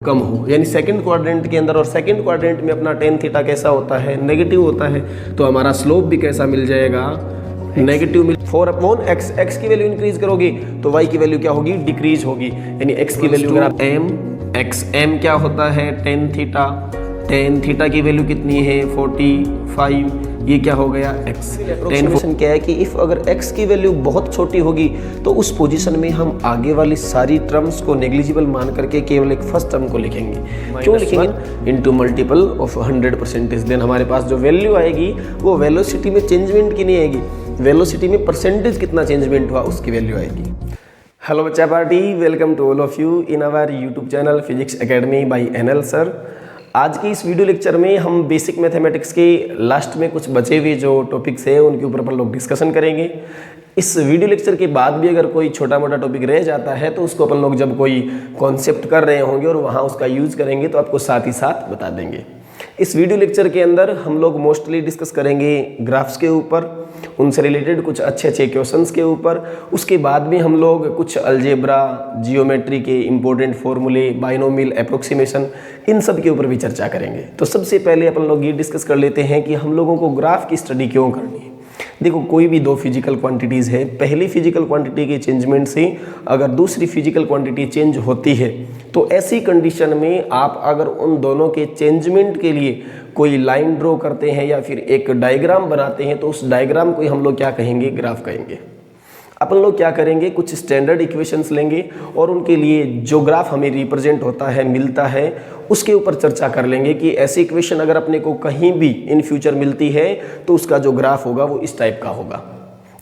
कम हो, यानी second quadrant के अंदर, और सेकंड क्वाड्रेंट में अपना टेन थीटा कैसा होता है, नेगेटिव होता है, तो हमारा स्लोप भी कैसा मिल जाएगा, नेगेटिव मिल। 4/x, x की वैल्यू इंक्रीज करोगे तो y की वैल्यू क्या होगी, डिक्रीज होगी, यानी x की वैल्यू अगर आप m क्या होता है, टेन थीटा की वैल्यू कितनी है 45, ये क्या हो गया x। टेन क्या है कि इफ अगर x की वैल्यू बहुत छोटी होगी तो उस पोजीशन में हम आगे वाली सारी टर्म्स को नेग्लिजिबल मान करके केवल एक फर्स्ट टर्म को लिखेंगे। क्यों लिखेंगे, इनटू मल्टीपल ऑफ 100%। देन हमारे पास जो वैल्यू आएगी वो वेलोसिटी में चेंजमेंट की नहीं आएगी, वेलोसिटी में परसेंटेज कितना चेंजमेंट हुआ उसकी वैल्यू आएगी। हेलो बच्चा party, welcome to all of you in our YouTube channel physics academy by NL sir. आज की इस वीडियो लेक्चर में हम बेसिक मैथमेटिक्स के लास्ट में कुछ बचे हुए जो टॉपिक्स हैं उनके ऊपर अपन लोग डिस्कशन करेंगे। इस वीडियो लेक्चर के बाद भी अगर कोई छोटा मोटा टॉपिक रह जाता है तो उसको अपन लोग जब कोई कॉन्सेप्ट कर रहे होंगे और वहाँ उसका यूज़ करेंगे तो आपको साथ ही साथ बता देंगे। इस वीडियो लेक्चर के अंदर हम लोग मोस्टली डिस्कस करेंगे ग्राफ्स के ऊपर, उनसे रिलेटेड कुछ अच्छे क्वेश्चंस के ऊपर। उसके बाद में हम लोग कुछ अलजेब्रा, जियोमेट्री के इंपॉर्टेंट फॉर्मूले, बाइनोमियल अप्रोक्सीमेशन, इन सब के ऊपर भी चर्चा करेंगे। तो सबसे पहले अपन लोग ये डिस्कस कर लेते हैं कि हम लोगों को ग्राफ की स्टडी क्यों करनी है। देखो, कोई भी दो फिजिकल क्वांटिटीज़ है, पहली फिजिकल क्वांटिटी के चेंजमेंट से अगर दूसरी फिजिकल क्वांटिटी चेंज होती है तो ऐसी कंडीशन में आप अगर उन दोनों के चेंजमेंट के लिए कोई लाइन ड्रॉ करते हैं या फिर एक डायग्राम बनाते हैं तो उस डायग्राम को हम लोग क्या कहेंगे, ग्राफ कहेंगे। अपन लोग क्या करेंगे, कुछ स्टैंडर्ड इक्वेशंस लेंगे और उनके लिए जो ग्राफ हमें रिप्रेजेंट होता है, मिलता है, उसके ऊपर चर्चा कर लेंगे कि ऐसी इक्वेशन अगर अपने को कहीं भी इन फ्यूचर मिलती है तो उसका जो ग्राफ होगा वो इस टाइप का होगा।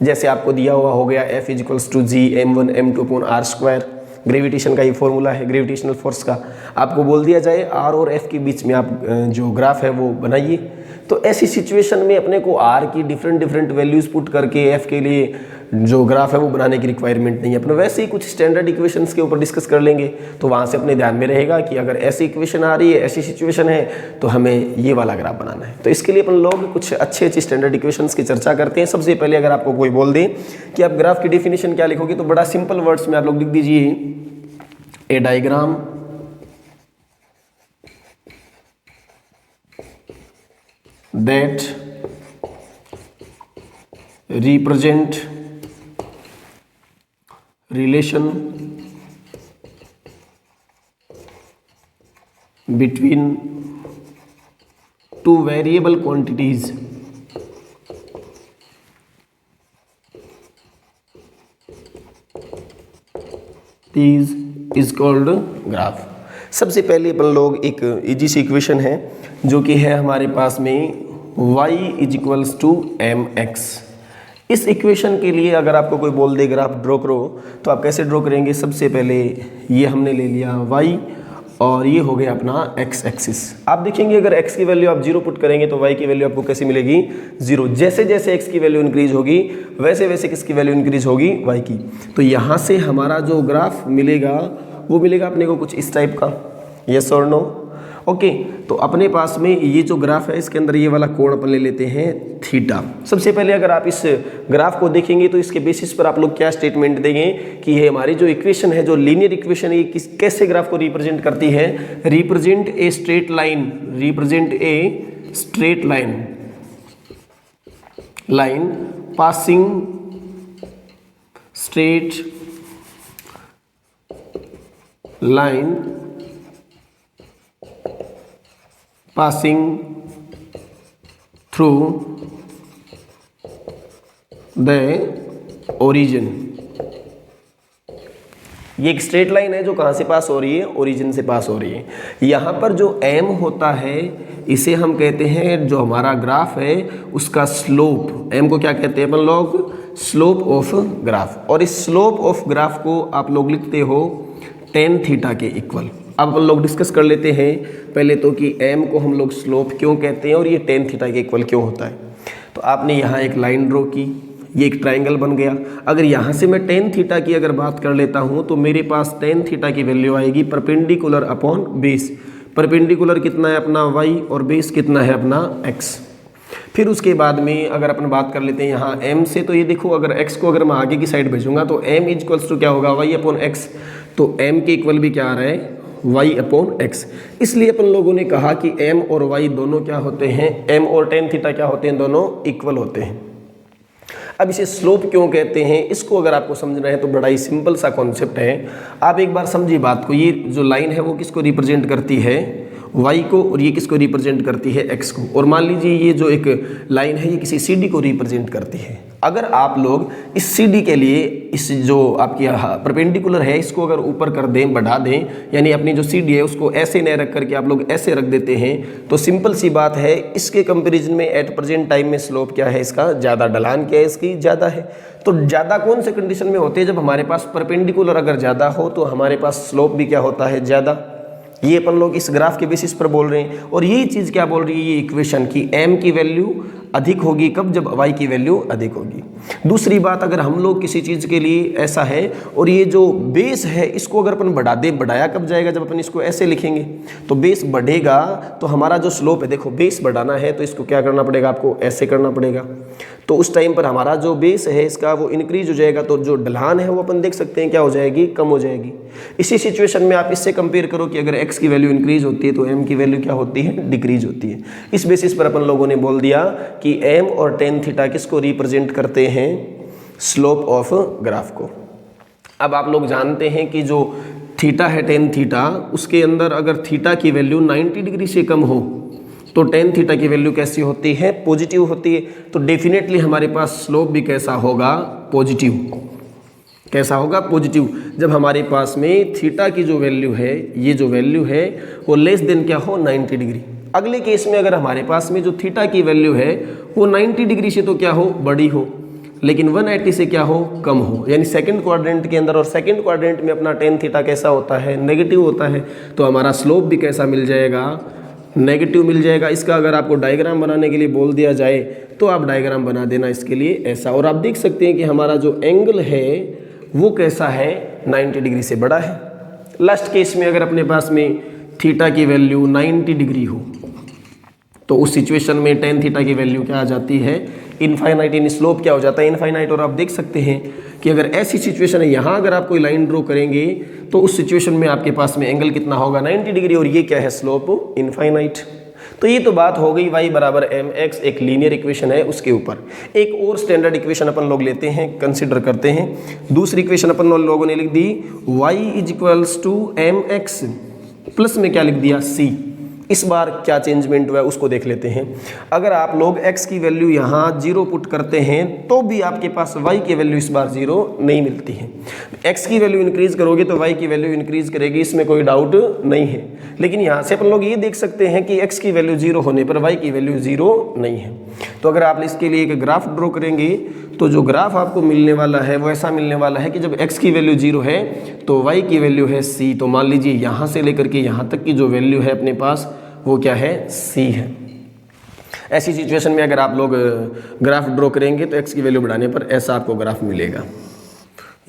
जैसे आपको दिया हुआ हो गया F = g m1 m2/r², gravitation का ये फॉर्मूला है, ग्रेविटेशनल फोर्स का। आपको बोल दिया जाए R और F के बीच में आप जो ग्राफ है वो बनाइए, तो ऐसी सिचुएशन में अपने को R की डिफरेंट वैल्यूज़ पुट करके F के लिए जो ग्राफ है वो बनाने की रिक्वायरमेंट नहीं है। अपने वैसे ही कुछ स्टैंडर्ड इक्वेशंस के ऊपर डिस्कस कर लेंगे तो वहाँ से अपने ध्यान में रहेगा कि अगर ऐसी इक्वेशन आ रही है, ऐसी सिचुएशन है तो हमें ये वाला ग्राफ बनाना है। तो इसके लिए अपन लोग कुछ अच्छे स्टैंडर्ड इक्वेशंस की चर्चा करते हैं। सबसे पहले अगर आपको कोई बोल दे कि आप ग्राफ की डेफिनेशन क्या लिखोगे तो बड़ा सिंपल वर्ड्स में आप लोग लिख दीजिए, ए diagram that represent relation between two variable quantities is called graph। सबसे पहले अपन लोग एक इजी सी इक्वेशन है जो कि है हमारे पास में y = mx। इस इक्वेशन के लिए अगर आपको कोई बोल दे ग्राफ ड्रॉ करो तो आप कैसे ड्रॉ करेंगे। सबसे पहले ये हमने ले लिया y और ये हो गया अपना x एक्सिस। आप देखेंगे अगर x की वैल्यू आप 0 पुट करेंगे तो y की वैल्यू आपको कैसे मिलेगी, 0। जैसे जैसे x की वैल्यू इंक्रीज होगी वैसे वैसे किसकी वैल्यू इंक्रीज होगी, y की। तो यहाँ से हमारा जो ग्राफ मिलेगा वो मिलेगा अपने को कुछ इस टाइप का, यस और नो। ओके, तो अपने पास में ये जो ग्राफ है इसके अंदर ये वाला कोण अपन ले लेते हैं थीटा। सबसे पहले अगर आप इस ग्राफ को देखेंगे तो इसके बेसिस पर आप लोग क्या स्टेटमेंट देंगे कि ये हमारी जो इक्वेशन है, जो लीनियर इक्वेशन है, ये कैसे ग्राफ को रिप्रेजेंट करती है, represent a straight line, represent a straight line passing straight line passing through the origin। ये एक स्ट्रेट लाइन है जो कहाँ से पास हो रही है, ओरिजिन से पास हो रही है। यहाँ पर जो m होता है इसे हम कहते हैं, जो हमारा ग्राफ है उसका स्लोप, m को क्या कहते हैं अपन लोग, स्लोप ऑफ ग्राफ। और इस स्लोप ऑफ ग्राफ को आप लोग लिखते हो टेन थीटा के इक्वल। अब हम लोग डिस्कस कर लेते हैं पहले तो कि m को हम लोग स्लोप क्यों कहते हैं और ये टेन थीटा के इक्वल क्यों होता है। तो आपने यहाँ एक लाइन ड्रॉ की, ये एक ट्राइंगल बन गया। अगर यहाँ से मैं टेन थीटा की अगर बात कर लेता हूँ तो मेरे पास टेन थीटा की वैल्यू आएगी परपेंडिकुलर अपॉन बेस। परपेंडिकुलर कितना है अपना y और बेस कितना है अपना x। फिर उसके बाद में अगर अपन बात कर लेते हैं यहाँ m से, तो ये देखो अगर x को अगर मैं आगे की साइड भेजूंगा तो m = क्या होगा, y/x। तो m के इक्वल भी क्या आ रहा है, y अपॉन x। इसलिए अपन लोगों ने कहा कि m और y दोनों क्या होते हैं, m और tan थीटा क्या होते हैं, दोनों इक्वल होते हैं। अब इसे स्लोप क्यों कहते हैं, इसको अगर आपको समझना है तो बड़ा ही सिंपल सा कॉन्सेप्ट है। आप एक बार समझिए बात को, ये जो लाइन है वो किसको रिप्रेजेंट करती है, y को, और ये किसको रिप्रेजेंट करती है, x को। और मान लीजिए ये जो एक लाइन है ये किसी CD को रिप्रेजेंट करती है। अगर आप लोग इस CD के लिए इस जो आपकी परपेंडिकुलर है इसको अगर ऊपर कर दें, बढ़ा दें, यानी अपनी जो CD है उसको ऐसे न रख करके आप लोग ऐसे रख देते हैं, तो सिंपल सी बात है इसके कंपैरिजन में एट प्रेजेंट टाइम में स्लोप क्या है इसका, ज़्यादा। ढलान क्या है इसकी, ज़्यादा है। तो ज़्यादा कौन से कंडीशन में होते हैं, जब हमारे पास परपेंडिकुलर अगर ज़्यादा हो तो हमारे पास स्लोप भी क्या होता है, ज़्यादा। ये अपन लोग इस ग्राफ के बेसिस पर बोल रहे हैं। और यही चीज़ क्या बोल रही है ये इक्वेशन की, m की वैल्यू अधिक होगी कब, जब y की वैल्यू अधिक होगी। दूसरी बात, अगर हम लोग किसी चीज़ के लिए ऐसा है और ये जो बेस है इसको अगर अपन बढ़ा दें, बढ़ाया कब जाएगा, जब अपन इसको ऐसे लिखेंगे तो बेस बढ़ेगा, तो हमारा जो स्लोप है, देखो बेस बढ़ाना है तो इसको क्या करना पड़ेगा, आपको ऐसे करना पड़ेगा। तो उस टाइम पर हमारा जो बेस है इसका वो इंक्रीज हो जाएगा, तो जो ढलान है वो अपन देख सकते हैं क्या हो जाएगी, कम हो जाएगी। इसी सिचुएशन में आप इससे कंपेयर करो कि अगर x की वैल्यू इंक्रीज होती है तो m की वैल्यू क्या होती है, डिक्रीज होती है। इस बेसिस पर अपन लोगों ने बोल दिया कि m और tan थीटा किसको रिप्रेजेंट करते हैं, स्लोप ऑफ ग्राफ को। अब आप लोग जानते हैं कि जो थीटा है tan थीटा, उसके अंदर अगर थीटा की वैल्यू 90 डिग्री से कम हो तो tan थीटा की वैल्यू कैसी होती है, पॉजिटिव होती है। तो डेफिनेटली हमारे पास स्लोप भी कैसा होगा, पॉजिटिव। कैसा होगा, पॉजिटिव। जब हमारे पास में थीटा की जो वैल्यू है, ये जो वैल्यू है वो लेस देन क्या हो, 90 डिग्री। अगले केस में अगर हमारे पास में जो थीटा की वैल्यू है वो 90 डिग्री से तो क्या हो, बड़ी हो, लेकिन 180 से क्या हो, कम हो, यानी सेकंड क्वाड्रेंट के अंदर। और सेकंड क्वाड्रेंट में अपना tan थीटा कैसा होता है, नेगेटिव होता है। तो हमारा स्लोप भी कैसा मिल जाएगा, नेगेटिव मिल जाएगा। इसका अगर आपको डायग्राम बनाने के लिए बोल दिया जाए तो आप डायग्राम बना देना इसके लिए ऐसा। और आप देख सकते हैं कि हमारा जो एंगल है वो कैसा है, 90 डिग्री से बड़ा है। लास्ट केस में अगर अपने पास में थीटा की वैल्यू 90 डिग्री हो तो उस सिचुएशन में tan थीटा की वैल्यू क्या आ जाती है, इनफाइनाइट। इन स्लोप क्या हो जाता है, इनफाइनाइट। और आप देख सकते हैं कि अगर ऐसी सिचुएशन है, यहाँ अगर आप कोई लाइन ड्रॉ करेंगे तो उस सिचुएशन में आपके पास में एंगल कितना होगा, 90 डिग्री। और ये क्या है, स्लोप इनफाइनाइट। तो ये तो बात हो गई y बराबर mx, एक लीनियर इक्वेशन है उसके ऊपर। एक और स्टैंडर्ड इक्वेशन अपन लोग लेते हैं, कंसिडर करते हैं। दूसरी इक्वेशन अपन लोगों ने लिख दी y is equals to mx, plus में क्या लिख दिया, c। इस बार क्या चेंजमेंट हुआ है उसको देख लेते हैं। अगर आप लोग x की वैल्यू यहाँ 0 पुट करते हैं तो भी आपके पास y की वैल्यू इस बार 0 नहीं मिलती है। x की वैल्यू इंक्रीज करोगे तो y की वैल्यू इंक्रीज करेगी, इसमें कोई डाउट नहीं है। लेकिन यहाँ से अपन लोग ये देख सकते हैं कि x की वैल्यू 0 होने पर y की वैल्यू 0 नहीं है। तो अगर आप इसके लिए एक ग्राफ ड्रॉ करेंगे तो जो ग्राफ आपको मिलने वाला है वो ऐसा मिलने वाला है कि जब x की वैल्यू 0 है तो y की वैल्यू है c। तो मान लीजिए यहाँ से लेकर के यहाँ तक की जो वैल्यू है अपने पास वो क्या है, c है। ऐसी सिचुएशन में अगर आप लोग ग्राफ ड्रॉ करेंगे तो x की वैल्यू बढ़ाने पर ऐसा आपको ग्राफ मिलेगा,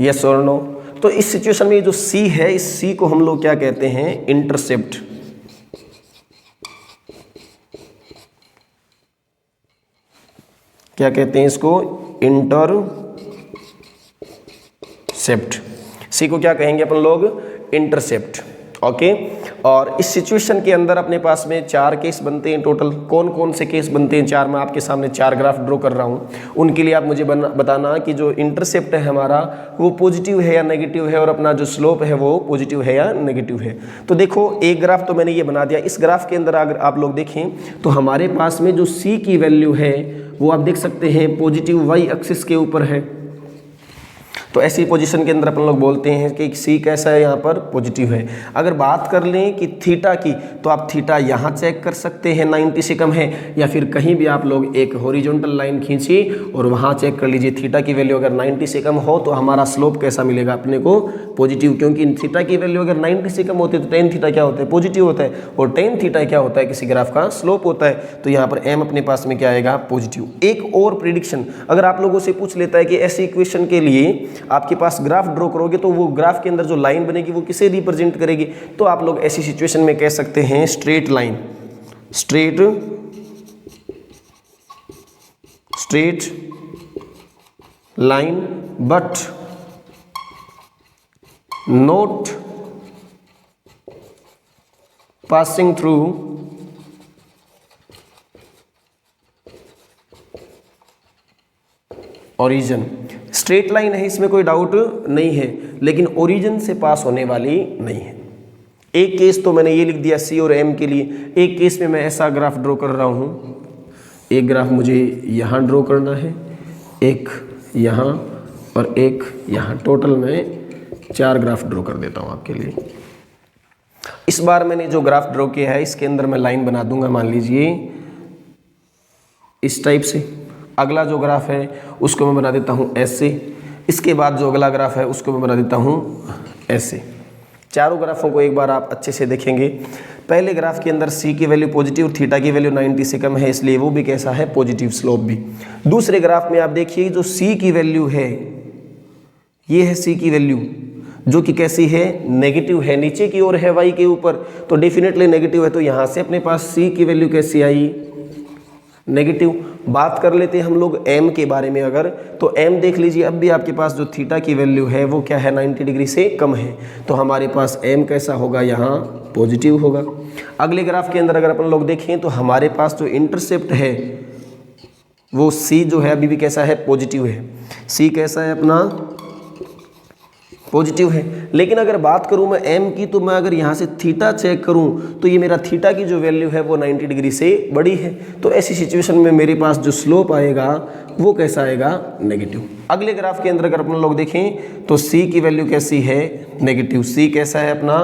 यस और नो। तो इस सिचुएशन में जो c है, इस c को हम लोग क्या कहते हैं, इंटरसेप्ट। क्या कहते हैं इसको, इंटरसेप्ट। सी को क्या कहेंगे अपन लोग, इंटरसेप्ट। ओके। और इस सिचुएशन के अंदर अपने पास में 4 केस बनते हैं टोटल। कौन कौन से केस बनते हैं, 4। मैं आपके सामने 4 ग्राफ ड्रॉ कर रहा हूँ, उनके लिए आप मुझे बताना कि जो इंटरसेप्ट है हमारा वो पॉजिटिव है या नेगेटिव है, और अपना जो स्लोप है वो पॉजिटिव है या नेगेटिव है। तो देखो एक ग्राफ तो मैंने ये बना दिया। इस ग्राफ के अंदर अगर आप लोग देखें तो हमारे पास में जो सी की वैल्यू है वो आप देख सकते हैं पॉजिटिव वाई एक्सिस के ऊपर है। तो ऐसी पोजीशन के अंदर अपन लोग बोलते हैं कि सी कैसा है, यहाँ पर पॉजिटिव है। अगर बात कर लें कि थीटा की, तो आप थीटा यहाँ चेक कर सकते हैं 90 से कम है, या फिर कहीं भी आप लोग एक हॉरिजॉन्टल लाइन खींचिए और वहाँ चेक कर लीजिए थीटा की वैल्यू अगर 90 से कम हो तो हमारा स्लोप कैसा मिलेगा अपने को, पॉजिटिव। क्योंकि थीटा की वैल्यू अगर 90 से कम होती है तो टेन थीटा क्या होता है, पॉजिटिव होता है, और टेन थीटा क्या होता है, किसी ग्राफ का स्लोप होता है। तो यहाँ पर एम अपने पास में क्या आएगा, पॉजिटिव। एक और प्रिडिक्शन अगर आप लोगों से पूछ लेता है कि ऐसी इक्वेशन के लिए आपके पास ग्राफ ड्रॉ करोगे तो वो ग्राफ के अंदर जो लाइन बनेगी वो किसे रिप्रेजेंट करेगी, तो आप लोग ऐसी सिचुएशन में कह सकते हैं straight line, straight line, but not passing through origin. Straight line है, इसमें कोई डाउट नहीं है, लेकिन ओरिजिन से पास होने वाली नहीं है। एक केस तो मैंने ये लिख दिया सी और एम के लिए। एक केस में मैं ऐसा ग्राफ ड्रॉ कर रहा हूँ, एक ग्राफ मुझे यहाँ ड्रॉ करना है, एक यहाँ और एक यहाँ, टोटल मैं 4 ग्राफ ड्रॉ कर देता हूँ आपके लिए। इस बार मैंने जो ग्राफ ड्रॉ किया है इसके अंदर मैं लाइन बना दूंगा, मान लीजिए इस टाइप से। अगला जो ग्राफ है उसको मैं बना देता हूँ ऐसे, इसके बाद जो अगला ग्राफ है उसको मैं बना देता हूँ ऐसे। चारों ग्राफों को एक बार आप अच्छे से देखेंगे। पहले ग्राफ के अंदर सी की वैल्यू पॉजिटिव, थीटा की वैल्यू 90 से कम है, इसलिए वो भी कैसा है, पॉजिटिव स्लोप भी। दूसरे ग्राफ में आप देखिए जो सी की वैल्यू है, ये है सी की वैल्यू, जो कि कैसी है, नेगेटिव है, नीचे की ओर है वाई के ऊपर, तो डेफिनेटली नेगेटिव है। तो यहाँ से अपने पास सी की वैल्यू कैसी आई, नेगेटिव। बात कर लेते हैं हम लोग एम के बारे में अगर, तो एम देख लीजिए, अब भी आपके पास जो थीटा की वैल्यू है वो क्या है, 90 डिग्री से कम है, तो हमारे पास एम कैसा होगा, यहाँ पॉजिटिव होगा। अगले ग्राफ के अंदर अगर अपन लोग देखें तो हमारे पास जो इंटरसेप्ट है वो सी जो है अभी भी कैसा है, पॉजिटिव है। सी कैसा है अपना, पॉजिटिव है। लेकिन अगर बात करूं मैं एम की, तो मैं अगर यहाँ से थीटा चेक करूं तो ये मेरा थीटा की जो वैल्यू है वो 90 डिग्री से बड़ी है, तो ऐसी सिचुएशन में मेरे पास जो स्लोप आएगा वो कैसा आएगा, नेगेटिव। अगले ग्राफ के अंदर अगर अपन लोग देखें तो सी की वैल्यू कैसी है, नेगेटिव। सी कैसा है अपना,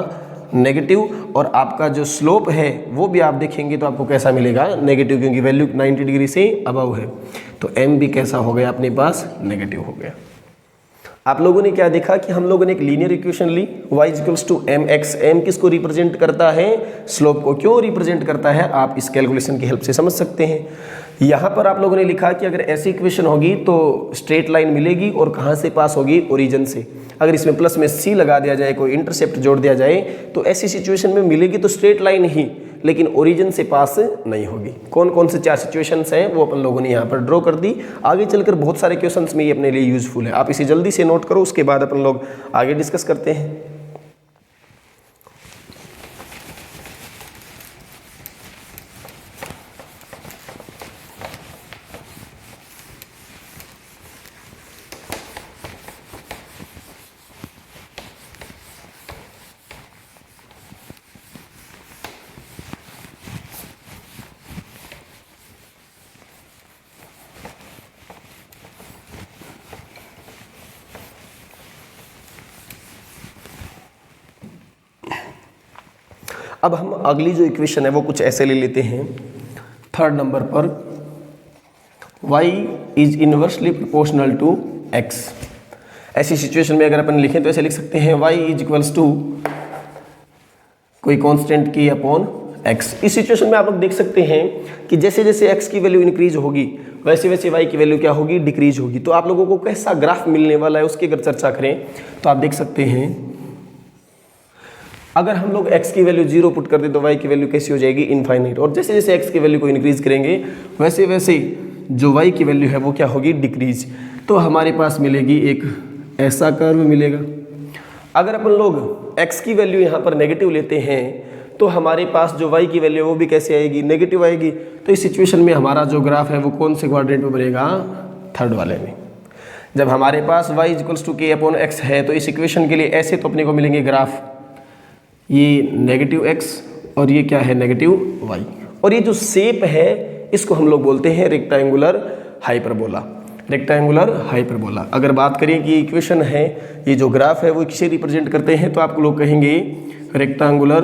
नेगेटिव, और आपका जो स्लोप है वो भी आप देखेंगे तो आपको कैसा मिलेगा, नेगेटिव, क्योंकि वैल्यू 90 डिग्री से अबव है। तो एम भी कैसा हो गया अपने पास, नेगेटिव हो गया। आप लोगों ने क्या देखा कि हम लोगों ने एक लीनियर इक्वेशन ली, y equals to m x. M किसको रिप्रेजेंट करता है, स्लोप को। क्यों रिप्रेजेंट करता है, आप इस कैलकुलेशन की हेल्प से समझ सकते हैं। यहाँ पर आप लोगों ने लिखा कि अगर ऐसी इक्वेशन होगी तो स्ट्रेट लाइन मिलेगी, और कहाँ से पास होगी, ओरिजिन से। अगर इसमें प्लस में सी लगा दिया जाए, कोई इंटरसेप्ट जोड़ दिया जाए, तो ऐसी सिचुएशन में मिलेगी तो स्ट्रेट लाइन ही, लेकिन ओरिजिन से पास नहीं होगी। कौन कौन से 4 सिचुएशंस हैं वो अपन लोगों ने यहाँ पर ड्रॉ कर दी। आगे चलकर बहुत सारे क्वेश्चंस में ये अपने लिए यूजफुल है, आप इसे जल्दी से नोट करो, उसके बाद अपन लोग आगे डिस्कस करते हैं। अब हम अगली जो इक्वेशन है वो कुछ ऐसे ले लेते हैं। 3rd नंबर पर y is inversely proportional to x। ऐसी सिचुएशन में अगर अपन लिखें तो ऐसे लिख सकते हैं y इज इक्वल्स टू कोई कांस्टेंट की अपॉन x। इस सिचुएशन में आप लोग देख सकते हैं कि जैसे जैसे x की वैल्यू इंक्रीज होगी वैसे वैसे y की वैल्यू क्या होगी, डिक्रीज होगी। तो आप लोगों को कैसा ग्राफ मिलने वाला है उसकी अगर चर्चा करें तो आप देख सकते हैं, अगर हम लोग x की वैल्यू 0 पुट कर दें तो y की वैल्यू कैसी हो जाएगी, इनफाइनाइट। और जैसे जैसे x की वैल्यू को इंक्रीज करेंगे वैसे वैसे जो y की वैल्यू है वो क्या होगी, डिक्रीज। तो हमारे पास मिलेगी एक ऐसा कर्व मिलेगा। अगर अपन लोग x की वैल्यू यहाँ पर नेगेटिव लेते हैं तो हमारे पास जो y की वैल्यू वो भी कैसे आएगी, नेगेटिव आएगी। तो इस सिचुएशन में हमारा जो ग्राफ है वो कौन से क्वाड्रेंट में बनेगा, 3rd वाले में। जब हमारे पास y इक्वल्स टू के अपॉन x है तो इस इक्वेशन के लिए ऐसे तो अपने को मिलेंगे ग्राफ, ये नेगेटिव x और ये क्या है, नेगेटिव y। और ये जो शेप है इसको हम लोग बोलते हैं रेक्टेंगुलर हाइपरबोला। Rectangular hyperbola. अगर बात करें कि इक्वेशन है, ये जो ग्राफ है वो किसे रिप्रेजेंट करते हैं, तो आप लोग कहेंगे रेक्टेंगुलर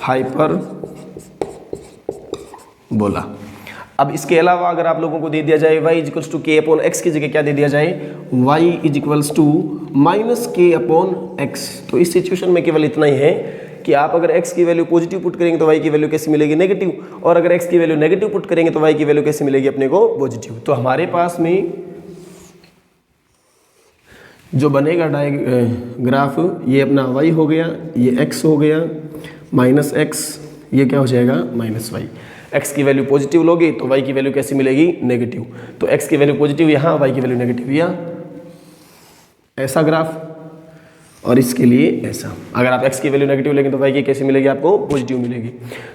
हाइपरबोला। अब इसके अलावा अगर आप लोगों को दे दिया जाए y इक्वल्स टू के अपॉन एक्स की जगह क्या दे दिया जाए, y इक्वल्स टू माइनस के अपॉन एक्स। तो इस सिचुएशन में केवल इतना ही है कि आप अगर x की वैल्यू पॉजिटिव पुट करेंगे तो y की वैल्यू कैसी मिलेगी, नेगेटिव। और अगर x की वैल्यू नेगेटिव पुट करेंगे तो y की वैल्यू कैसी मिलेगी अपने को, पॉजिटिव। तो हमारे पास में जो बनेगा ग्राफ ये अपना y हो गया, ये x हो गया, माइनस x, ये क्या हो जाएगा, माइनस y। x की वैल्यू पॉजिटिव लोगे तो y की वैल्यू कैसी मिलेगी, नेगेटिव। तो x की वैल्यू पॉजिटिव यहाँ, y की वैल्यू नेगेटिव यहाँ। ऐसा ग्राफ और इसके लिए ऐसा। अगर आप x की वैल्यू नेगेटिव लेंगे तो y की कैसी मिलेगी आपको? पॉजिटिव मिलेगी।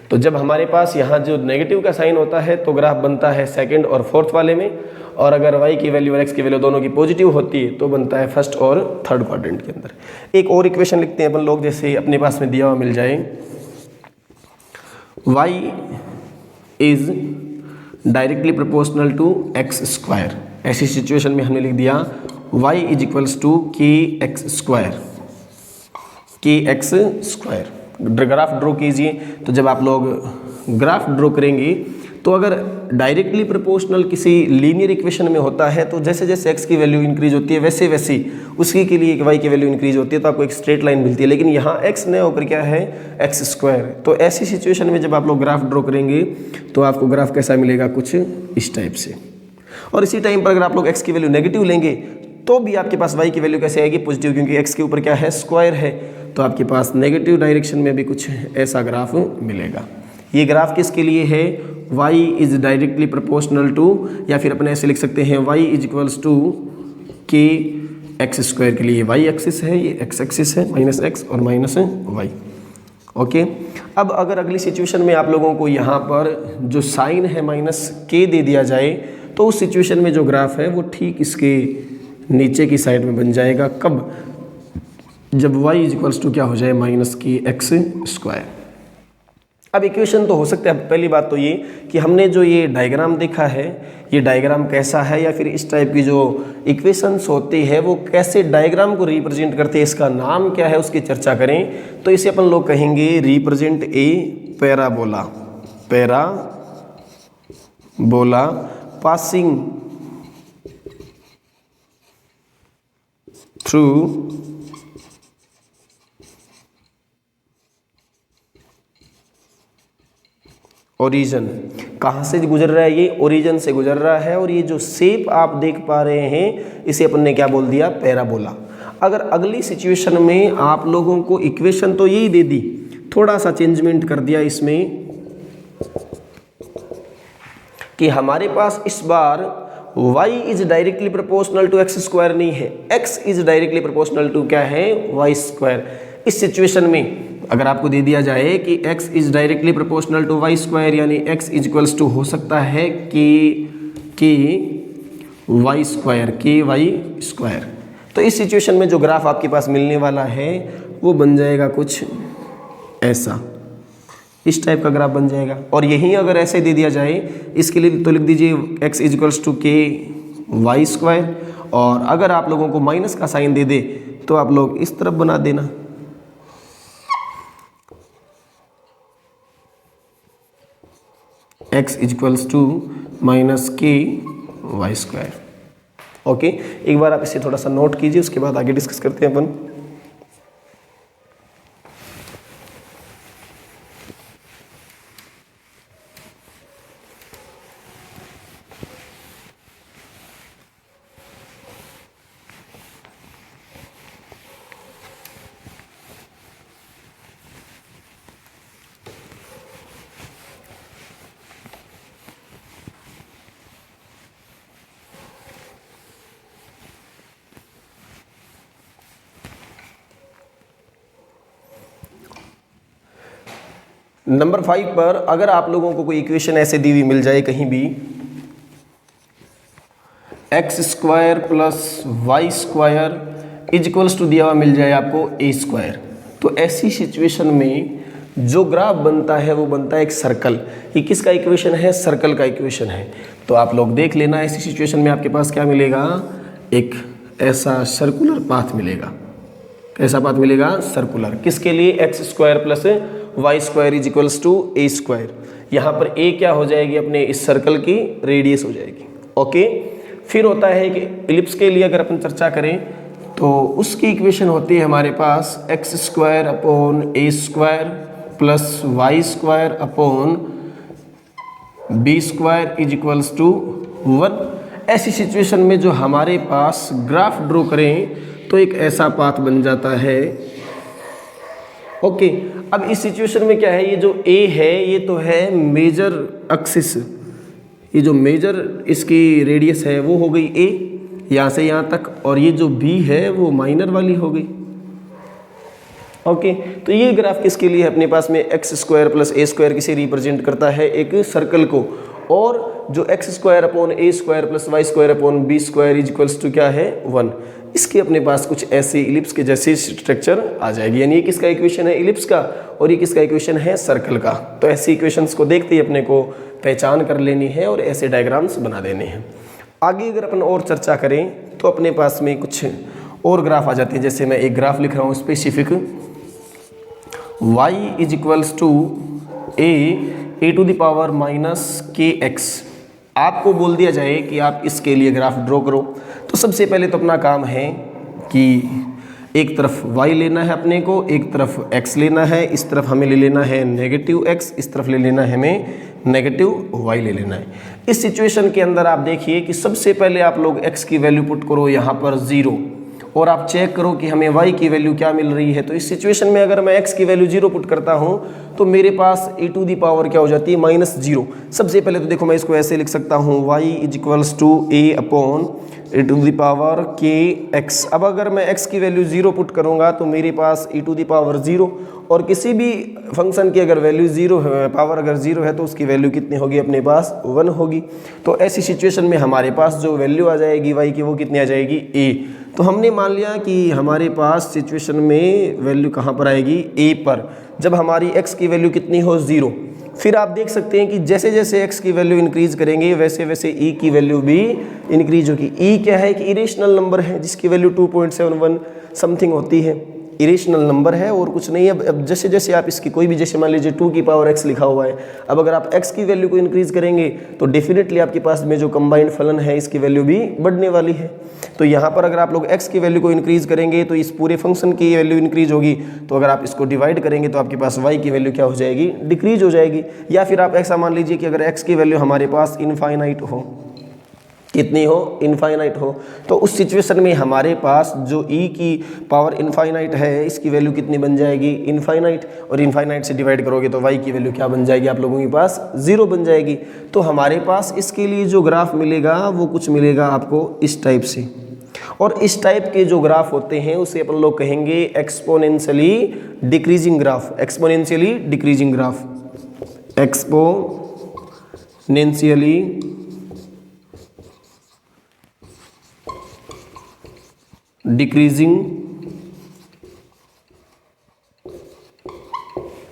तो जब हमारे पास यहाँ जो नेगेटिव का साइन होता है तो ग्राफ बनता है सेकंड और फोर्थ वाले में, और अगर y की वैल्यू और x की वैल्यू दोनों की पॉजिटिव होती है तो बनता है फर्स्ट और थर्ड क्वाड्रेंट के अंदर। एक और इक्वेशन लिखते हैं अपन लोग, जैसे अपने पास में दिया हुआ मिल जाए y is directly proportional to x square. ऐसी सिचुएशन में हमने लिख दिया y is equals to k x square, k x square. Graph draw कीजिए, तो जब आप लोग ग्राफ ड्रॉ करेंगे तो अगर डायरेक्टली प्रोपोर्शनल किसी लीनियर इक्वेशन में होता है तो जैसे जैसे x की वैल्यू इंक्रीज होती है वैसे वैसे उसी के लिए y की वैल्यू इंक्रीज होती है, तो आपको एक स्ट्रेट लाइन मिलती है। लेकिन यहाँ x न होकर क्या है? X square. तो ऐसी सिचुएशन में जब आप लोग ग्राफ ड्रॉ करेंगे तो आपको ग्राफ कैसा मिलेगा? कुछ इस टाइप से। और इसी टाइम पर अगर आप लोग x की वैल्यू नेगेटिव लेंगे तो भी आपके पास y की वैल्यू कैसे आएगी? पॉजिटिव, क्योंकि x के ऊपर क्या है? स्क्वायर है। तो आपके पास नेगेटिव डायरेक्शन में भी कुछ ऐसा ग्राफ मिलेगा। ये ग्राफ किसके लिए है? y is directly proportional to, या फिर अपने ऐसे लिख सकते हैं y is equals to k x square के लिए। y एक्सिस है, ये x एक्सिस है, माइनस x और माइनस y। ओके। अब अगर अगली सिचुएशन में आप लोगों को यहाँ पर जो साइन है माइनस k दे दिया जाए तो उस सिचुएशन में जो ग्राफ है वो ठीक इसके नीचे की साइड में बन जाएगा। कब? जब y इज इक्वल्स टू क्या हो जाए? Minus k x square. अब इक्वेशन तो हो सकता है, पहली बात तो ये कि हमने जो ये डायग्राम देखा है ये डायग्राम कैसा है, या फिर इस टाइप की जो इक्वेशंस होती है वो कैसे डायग्राम को रिप्रेजेंट करते हैं, इसका नाम क्या है, उसकी चर्चा करें। तो इसे अपन लोग कहेंगे represent a parabola. Parabola passing through origin. कहाँ से गुजर रहा है? ये ओरिजिन से गुजर रहा है। और ये जो शेप आप देख पा रहे हैं इसे अपन ने क्या बोल दिया? पैराबोला। अगर अगली सिचुएशन में आप लोगों को इक्वेशन तो यही दे दी, थोड़ा सा चेंजमेंट कर दिया इसमें कि हमारे पास इस बार y is directly proportional to x square नहीं है, x is directly proportional to क्या है? y square. इस सिचुएशन में अगर आपको दे दिया जाए कि x is directly proportional to y square, यानी x इज इक्वल्स टू हो सकता है कि y square, k y square. तो इस सिचुएशन में जो ग्राफ आपके पास मिलने वाला है वो बन जाएगा कुछ ऐसा, इस टाइप का ग्राफ बन जाएगा। और यहीं अगर ऐसे दे दिया जाए इसके लिए तो लिख दीजिए x इज इक्वल्स टू के वाई स्क्वायर, और अगर आप लोगों को माइनस का साइन दे दे तो आप लोग इस तरफ बना देना, x is equals to minus k y square. Okay, एक बार आप इसे थोड़ा सा नोट कीजिए, उसके बाद आगे डिस्कस करते हैं अपन। नंबर 5 पर अगर आप लोगों को कोई इक्वेशन ऐसे दी हुई मिल जाए कहीं भी, x square plus Y square is equals to दिया हुआ मिल जाए आपको ए स्क्वायर, तो ऐसी सिचुएशन में जो ग्राफ बनता है वो बनता है एक सर्कल। ये किसका इक्वेशन है? सर्कल का इक्वेशन है। तो आप लोग देख लेना, ऐसी सिचुएशन में आपके पास क्या मिलेगा? एक ऐसा सर्कुलर पाथ मिलेगा। कैसा पाथ मिलेगा? सर्कुलर। किसके लिए? X square plus Y square is equals to a square. यहाँ पर ए क्या हो जाएगी? अपने इस सर्कल की रेडियस हो जाएगी। ओके, फिर होता है कि इलिप्स के लिए अगर अपन चर्चा करें तो उसकी इक्वेशन होती है हमारे पास X square upon A square plus Y square upon B square is equals to 1। ऐसी सिचुएशन में जो हमारे पास ग्राफ ड्रॉ करें तो एक ऐसा पाथ बन जाता है। ओके, अब इस सिचुएशन में क्या है? ये जो A है ये तो है मेजर एक्सिस, ये जो मेजर इसकी रेडियस है वो हो गई A, यहाँ से यहाँ तक, और ये जो b है वो माइनर वाली हो गई। ओके, तो ये ग्राफ किसके लिए है अपने पास में, x square plus a square किसे रिप्रेजेंट करता है, एक सर्कल को, और जो x square upon A square plus Y square upon B square is equals to क्या है 1। इसके अपने पास कुछ ऐसे इलिप्स के जैसे स्ट्रक्चर आ जाएगी, यानी ये किसका इक्वेशन है, इलिप्स का, और ये किसका इक्वेशन है, सर्कल का। तो ऐसे इक्वेशंस को देखते ही अपने को पहचान कर लेनी है और ऐसे डायग्राम्स बना देने हैं। आगे अगर अपन और चर्चा करें तो अपने पास में कुछ और ग्राफ आ जाते हैं। जैसे मैं एक ग्राफ लिख रहा हूँ specific, y is equals to a to the power minus k x. आपको बोल दिया जाए कि आप इसके लिए ग्राफ ड्रॉ करो, तो सबसे पहले तो अपना काम है कि एक तरफ y लेना है अपने को, एक तरफ x लेना है, इस तरफ हमें ले लेना है नेगेटिव x, इस तरफ ले लेना है हमें नेगेटिव y ले लेना है। इस सिचुएशन के अंदर आप देखिए कि सबसे पहले आप लोग x की वैल्यू पुट करो यहाँ पर 0, और आप चेक करो कि हमें y की वैल्यू क्या मिल रही है। तो इस सिचुएशन में अगर मैं x की वैल्यू 0 पुट करता हूँ तो मेरे पास e टू दी पावर क्या हो जाती है, -0। सबसे पहले तो देखो मैं इसको ऐसे लिख सकता हूँ, y is equals to a upon e to the power k x। अब अगर मैं x की वैल्यू 0 पुट करूँगा तो मेरे पास e टू दी पावर 0, और किसी भी फंक्शन की अगर वैल्यू 0 है, पावर अगर 0 है तो उसकी वैल्यू कितनी होगी, अपने पास 1 होगी। तो ऐसी सिचुएशन में हमारे पास जो वैल्यू आ जाएगी y की वो कितनी आ जाएगी, a। तो हमने मान लिया कि हमारे पास सिचुएशन में वैल्यू कहाँ पर आएगी, a पर, जब हमारी x की वैल्यू कितनी हो 0। फिर आप देख सकते हैं कि जैसे जैसे x की वैल्यू इंक्रीज करेंगे वैसे वैसे e की वैल्यू भी इंक्रीज होगी। e क्या है कि इरेशनल नंबर है जिसकी वैल्यू 2.71 समथिंग होती है, इरेशनल नंबर है और कुछ नहीं है। अब जैसे जैसे आप इसकी कोई भी, जैसे मान लीजिए 2 की पावर x लिखा हुआ है, अब अगर आप x की वैल्यू को इंक्रीज करेंगे तो डेफिनेटली आपके पास में जो कंबाइंड फलन है इसकी वैल्यू भी बढ़ने वाली है। तो यहाँ पर अगर आप लोग x की वैल्यू को इंक्रीज करेंगे तो इस पूरे फंक्शन की वैल्यू इंक्रीज होगी। तो अगर आप इसको डिवाइड करेंगे तो आपके पास y की वैल्यू क्या हो जाएगी, डिक्रीज हो जाएगी। या फिर आप ऐसा मान लीजिए कि अगर x की वैल्यू हमारे पास इनफाइनाइट हो, कितनी हो, इनफाइनाइट हो, तो उस सिचुएशन में हमारे पास जो e की पावर इनफाइनाइट है इसकी वैल्यू कितनी बन जाएगी, इनफाइनाइट, और इनफाइनाइट से डिवाइड करोगे तो y की वैल्यू क्या बन जाएगी, आप लोगों के पास 0 बन जाएगी। तो हमारे पास इसके लिए जो ग्राफ मिलेगा वो कुछ मिलेगा आपको इस टाइप से, और इस टाइप के जो ग्राफ होते हैं उसे अपन लोग कहेंगे exponentially decreasing graph. Exponentially decreasing graph, exponentially decreasing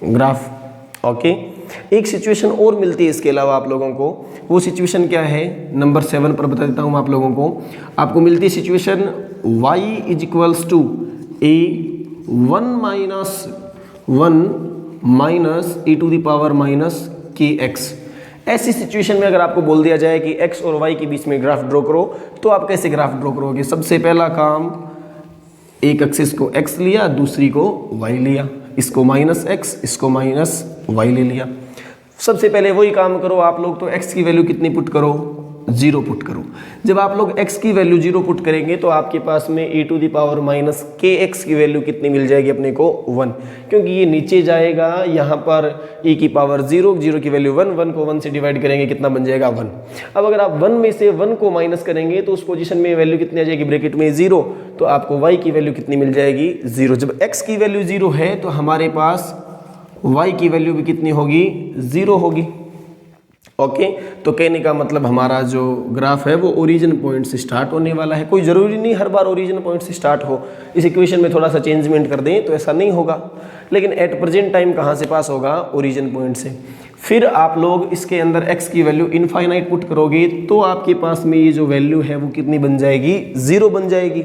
graph. Okay, एक सिचुएशन और मिलती है इसके अलावा आप लोगों को, वो सिचुएशन क्या है, नंबर 7 पर बता देता हूँ आप लोगों को। आपको मिलती है situation y is equals to a 1 minus e to the power minus k x. ऐसी सिचुएशन में अगर आपको बोल दिया जाए कि x और y के बीच में ग्राफ ड्रॉ करो, तो आप कैसे ग्राफ ड्रॉ करोगे। सबसे पहला काम, एक एक्सिस को x लिया, दूसरी को y लिया, इसको -x, इसको -y ले लिया। सबसे पहले वही काम करो आप लोग, तो x की वैल्यू कितनी पुट करो, 0 पुट करो। जब आप लोग x की वैल्यू 0 पुट करेंगे तो आपके पास में e to the power minus k x की वैल्यू कितनी मिल जाएगी अपने को, 1, क्योंकि ये नीचे जाएगा, यहाँ पर e की पावर 0, 0 की वैल्यू 1, 1 को 1 से डिवाइड करेंगे कितना बन जाएगा, 1। अब अगर आप 1 में से 1 को माइनस करेंगे तो उस पोजीशन में वैल्यू कितनी आ जाएगी, ब्रैकेट में 0, तो आपको y की वैल्यू कितनी मिल जाएगी, 0। जब x की वैल्यू 0 है तो हमारे पास y की वैल्यू भी कितनी होगी, 0 होगी। ओके, तो कहने का मतलब हमारा जो ग्राफ है वो ओरिजिन पॉइंट से स्टार्ट होने वाला है। कोई ज़रूरी नहीं हर बार ओरिजिन पॉइंट से स्टार्ट हो, इस इक्वेशन में थोड़ा सा चेंजमेंट कर दें तो ऐसा नहीं होगा, लेकिन एट प्रेजेंट टाइम कहाँ से पास होगा, ओरिजिन पॉइंट से। फिर आप लोग इसके अंदर x की वैल्यू इनफाइनाइट पुट करोगे तो आपके पास में ये जो वैल्यू है वो कितनी बन जाएगी, 0 बन जाएगी।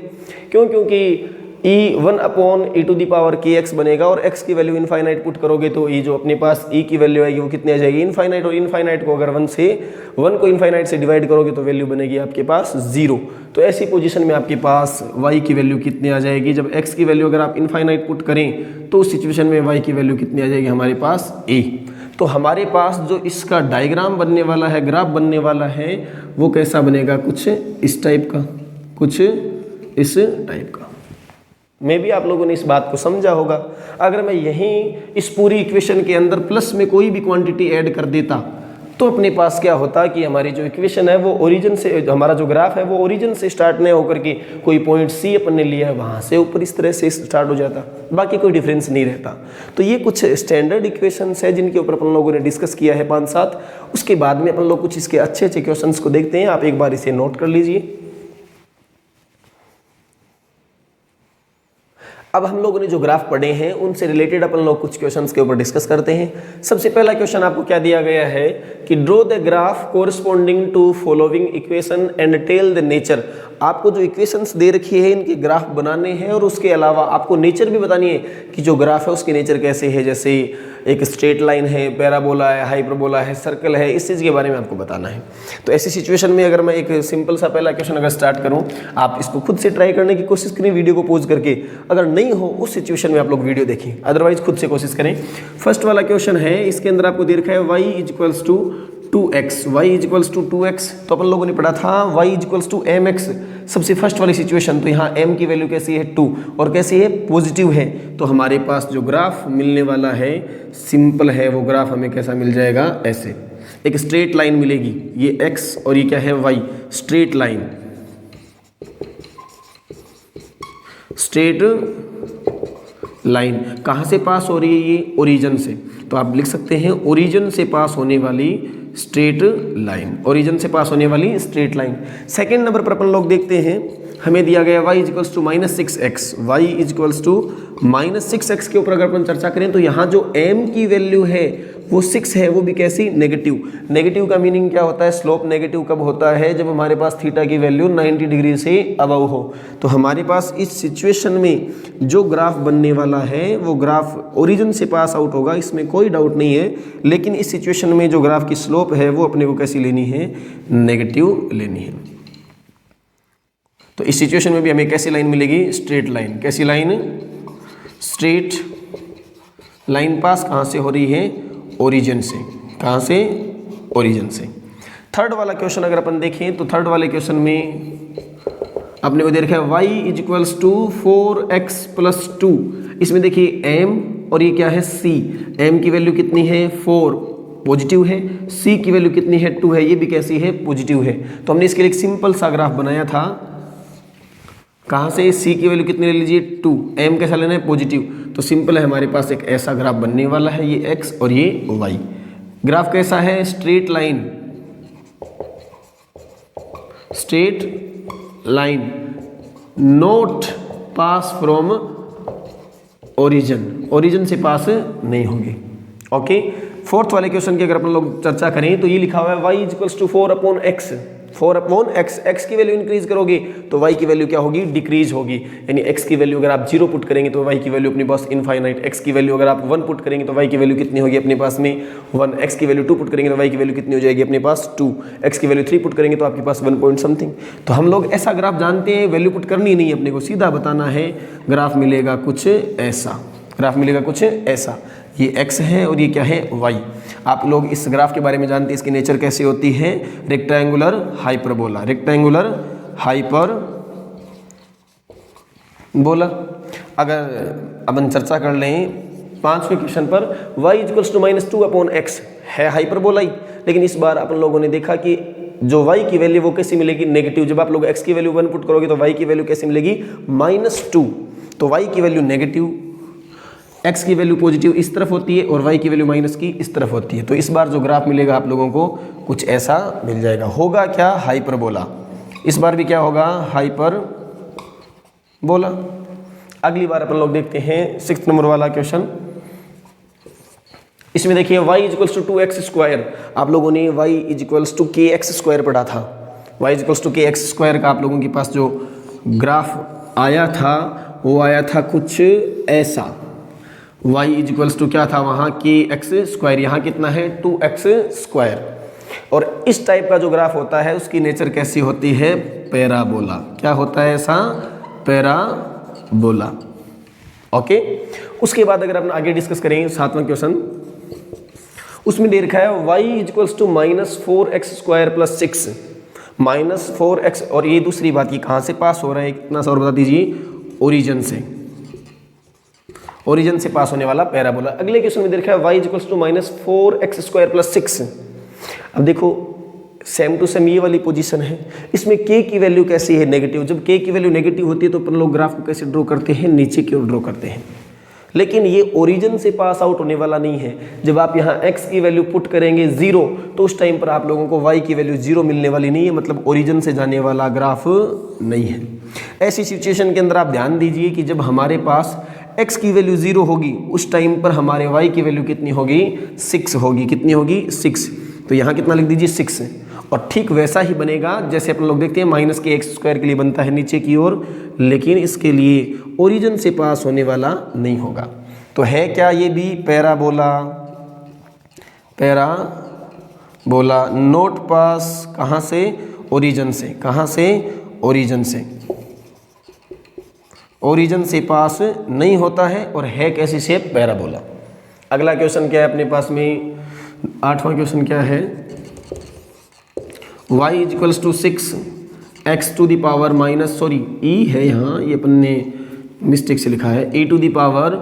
क्यों, क्योंकि e 1 upon e to the power k x बनेगा, और x की वैल्यू इनफाइनाइट पुट करोगे तो ये जो अपने पास e की वैल्यू आएगी वो कितनी आ जाएगी, इनफाइनाइट, और इनफाइनाइट को अगर 1 को इनफाइनाइट से डिवाइड करोगे तो वैल्यू बनेगी आपके पास 0। तो ऐसी पोजीशन में आपके पास y की वैल्यू कितनी आ जाएगी, जब x की वैल्यू अगर आप इनफाइनाइट पुट करें तो उस सिचुएशन में y की वैल्यू कितनी आ जाएगी हमारे पास, a। तो हमारे पास जो इसका डायग्राम बनने वाला है, ग्राफ बनने वाला है, वो कैसा बनेगा, कुछ इस टाइप का, कुछ इस टाइप का। मे भी आप लोगों ने इस बात को समझा होगा। अगर मैं यहीं इस पूरी इक्वेशन के अंदर प्लस में कोई भी क्वांटिटी ऐड कर देता तो अपने पास क्या होता कि हमारी जो इक्वेशन है वो ओरिजिन से, हमारा जो ग्राफ है वो ओरिजिन से स्टार्ट नहीं होकर के कोई पॉइंट सी अपन ने लिया है वहाँ से ऊपर इस तरह से स्टार्ट हो जाता, बाकी कोई डिफरेंस नहीं रहता। तो ये कुछ स्टैंडर्ड इक्वेशंस है जिनके ऊपर अपन लोगों ने डिस्कस किया है 5-7। उसके बाद में अपन लोग कुछ इसके अच्छे अच्छे क्वेश्चंस को देखते हैं, आप एक बार इसे नोट कर लीजिए। अब हम लोगों ने जो ग्राफ पढ़े हैं उनसे रिलेटेड अपन लोग कुछ क्वेश्चंस के ऊपर डिस्कस करते हैं। सबसे पहला क्वेश्चन आपको क्या दिया गया है कि draw the graph corresponding to following equation and tell the nature. आपको जो इक्वेशंस दे रखी है इनके ग्राफ बनाने हैं और उसके अलावा आपको नेचर भी बतानी है कि जो ग्राफ है उसकी नेचर कैसे है। जैसे एक स्ट्रेट लाइन है, पैराबोला है, हाइपरबोला है, सर्कल है, इस चीज़ के बारे में आपको बताना है। तो ऐसी सिचुएशन में अगर मैं एक सिंपल सा पहला क्वेश्चन अगर स्टार्ट करूं, आप इसको खुद से ट्राई करने की कोशिश करें वीडियो को पॉज करके। अगर नहीं हो उस सिचुएशन में आप लोग वीडियो देखें, अदरवाइज खुद से कोशिश करें। फर्स्ट वाला क्वेश्चन है, इसके अंदर आपको दे रखा है y equals to 2x, y equals to 2x। तो अपन लोगों ने पढ़ा था y इक्वल्स टू mx, सबसे फर्स्ट वाली सिचुएशन। तो यहाँ m की वैल्यू कैसी है 2 और कैसी है पॉजिटिव है। तो हमारे पास जो ग्राफ मिलने वाला है सिंपल है, वो ग्राफ हमें कैसा मिल जाएगा, ऐसे एक स्ट्रेट लाइन मिलेगी। ये x और ये क्या है y, straight line, straight line कहाँ से पास हो रही है, ये ओरिजिन से। तो आप लिख सकते हैं ओरिजिन से पास होने वाली स्ट्रेट लाइन, ओरिजिन से पास होने वाली स्ट्रेट लाइन। सेकेंड नंबर पर अपन लोग देखते हैं, हमें दिया गया y equals to -6x, y equals to -6x के ऊपर अगर अपन चर्चा करें तो यहाँ जो m की वैल्यू है वो 6 है, वो भी कैसी, नेगेटिव। नेगेटिव का मीनिंग क्या होता है, स्लोप नेगेटिव कब होता है, जब हमारे पास थीटा की वैल्यू 90 डिग्री से अबव हो। तो हमारे पास इस सिचुएशन में जो ग्राफ बनने वाला है वो ग्राफ ओरिजिन से पास आउट होगा, इसमें कोई डाउट नहीं है। लेकिन इस सिचुएशन में जो ग्राफ की स्लोप है वो अपने को कैसी लेनी है, नेगेटिव लेनी है। तो इस सिचुएशन में भी हमें कैसी लाइन मिलेगी, स्ट्रेट लाइन। कैसी लाइन, स्ट्रेट लाइन पास कहाँ से हो रही है, ओरिजिन से। कहाँ से, ओरिजिन से। थर्ड वाला क्वेश्चन अगर अपन देखें तो थर्ड वाले क्वेश्चन में अपने को दे रखा है y equals to 4x plus 2। इसमें देखिए m और ये क्या है c, m की वैल्यू कितनी है 4, पॉजिटिव है, c की वैल्यू कितनी है 2 है, ये भी कैसी है, पॉजिटिव है। तो हमने इसके लिए एक सिंपल सा ग्राफ बनाया था, कहाँ से, c की वैल्यू कितनी ले लीजिए 2, m कैसा लेना है, पॉजिटिव। तो सिंपल है, हमारे पास एक ऐसा ग्राफ बनने वाला है, ये x और ये y। ग्राफ कैसा है, straight line, straight line, not pass from origin, origin से पास नहीं होगी। ओके। फोर्थ वाले क्वेश्चन की अगर अपन लोग चर्चा करें तो ये लिखा हुआ है y equals to 4/x, 4/x। x की वैल्यू इंक्रीज करोगे तो y की वैल्यू क्या होगी, डिक्रीज होगी। यानी x की वैल्यू अगर आप 0 पुट करेंगे तो y की वैल्यू अपने पास इनफाइनाइट, x की वैल्यू अगर आप 1 पुट करेंगे तो y की वैल्यू कितनी होगी अपने पास में 1, x की वैल्यू 2 पुट करेंगे तो y की वैल्यू कितनी हो जाएगी अपने पास 2, x की वैल्यू 3 पुट करेंगे तो आपके पास 1 पॉइंट समथिंग। तो हम लोग ऐसा ग्राफ जानते हैं, वैल्यू पुट करनी नहीं है अपने को, सीधा बताना है ग्राफ मिलेगा कुछ ऐसा, ग्राफ मिलेगा कुछ ऐसा। ये x है और ये क्या है, y। आप लोग इस ग्राफ के बारे में जानते हैं, इसकी नेचर कैसी होती है, रेक्टेंगुलर हाइपरबोला, रेक्टेंगुलर हाइपरबोला। अगर अपन चर्चा कर लें 5वें क्वेश्चन पर, y इक्वल्स टू -2/x है हाइपरबोला ही, लेकिन इस बार अपन लोगों ने देखा कि जो y की वैल्यू वो कैसी मिलेगी, नेगेटिव। जब आप लोग x की वैल्यू 1 पुट करोगे तो y की वैल्यू कैसी मिलेगी, -2। तो y की वैल्यू नेगेटिव, x की वैल्यू पॉजिटिव इस तरफ होती है और y की वैल्यू माइनस की इस तरफ होती है। तो इस बार जो ग्राफ मिलेगा आप लोगों को कुछ ऐसा मिल जाएगा। होगा क्या, हाइपरबोला। इस बार भी क्या होगा, हाइपरबोला। अगली बार अपन लोग देखते हैं 6 नंबर वाला क्वेश्चन। इसमें देखिए y इक्वल्स टू 2x²। आप लोगों ने y इक्वल्स टू kx² पढ़ा था। y इक्वल्स टू kx² का आप लोगों के पास जो ग्राफ आया था वो आया था कुछ ऐसा। y इक्वल्स टू क्या था वहाँ, kx², यहाँ कितना है 2x²। और इस टाइप का जो ग्राफ होता है उसकी नेचर कैसी होती है, पैराबोला। क्या होता है ऐसा, पैराबोला। ओके। उसके बाद अगर अपन आगे डिस्कस करें 7वां क्वेश्चन, उसमें दे रखा है y equals to -4x² plus 6, -4x। और ये दूसरी बात, ये कहाँ से पास हो रहा है, कितना सा और बता दीजिए, ओरिजिन से, ओरिजिन से पास होने वाला पैराबोला। अगले क्वेश्चन में दे रखा है y equals to -4x² plus 6। अब देखो सेम टू सेम ये वाली पोजीशन है, इसमें k की वैल्यू कैसी है, नेगेटिव। जब k की वैल्यू नेगेटिव होती है तो अपन लोग ग्राफ को कैसे ड्रॉ करते हैं, नीचे की ओर ड्रॉ करते हैं। लेकिन ये ओरिजिन से पास आउट होने वाला नहीं है। जब आप यहाँ x की वैल्यू पुट करेंगे 0 तो उस टाइम पर आप लोगों को y की वैल्यू 0 मिलने वाली नहीं है, मतलब ओरिजिन से जाने वाला ग्राफ नहीं है। ऐसी सिचुएशन के अंदर आप ध्यान दीजिए कि जब हमारे पास x की वैल्यू 0 होगी उस टाइम पर हमारे y की वैल्यू कितनी होगी, 6 होगी। कितनी होगी, 6। तो यहाँ कितना लिख दीजिए, 6। और ठीक वैसा ही बनेगा जैसे अपन लोग देखते हैं माइनस के x स्क्वायर के लिए बनता है नीचे की ओर, लेकिन इसके लिए ओरिजिन से पास होने वाला नहीं होगा। तो है क्या ये भी पैराबोला, पैराबोला नोट पास कहाँ से, ओरिजिन से। कहाँ से, ओरिजिन से। ओरिजिन से पास नहीं होता है और है कैसी शेप, पैराबोला। अगला क्वेश्चन क्या है अपने पास में, 8वां क्वेश्चन क्या है, y equals to 6 x to the power minus, sorry e है यहाँ, ये अपन ने मिस्टेक से लिखा है, e to the power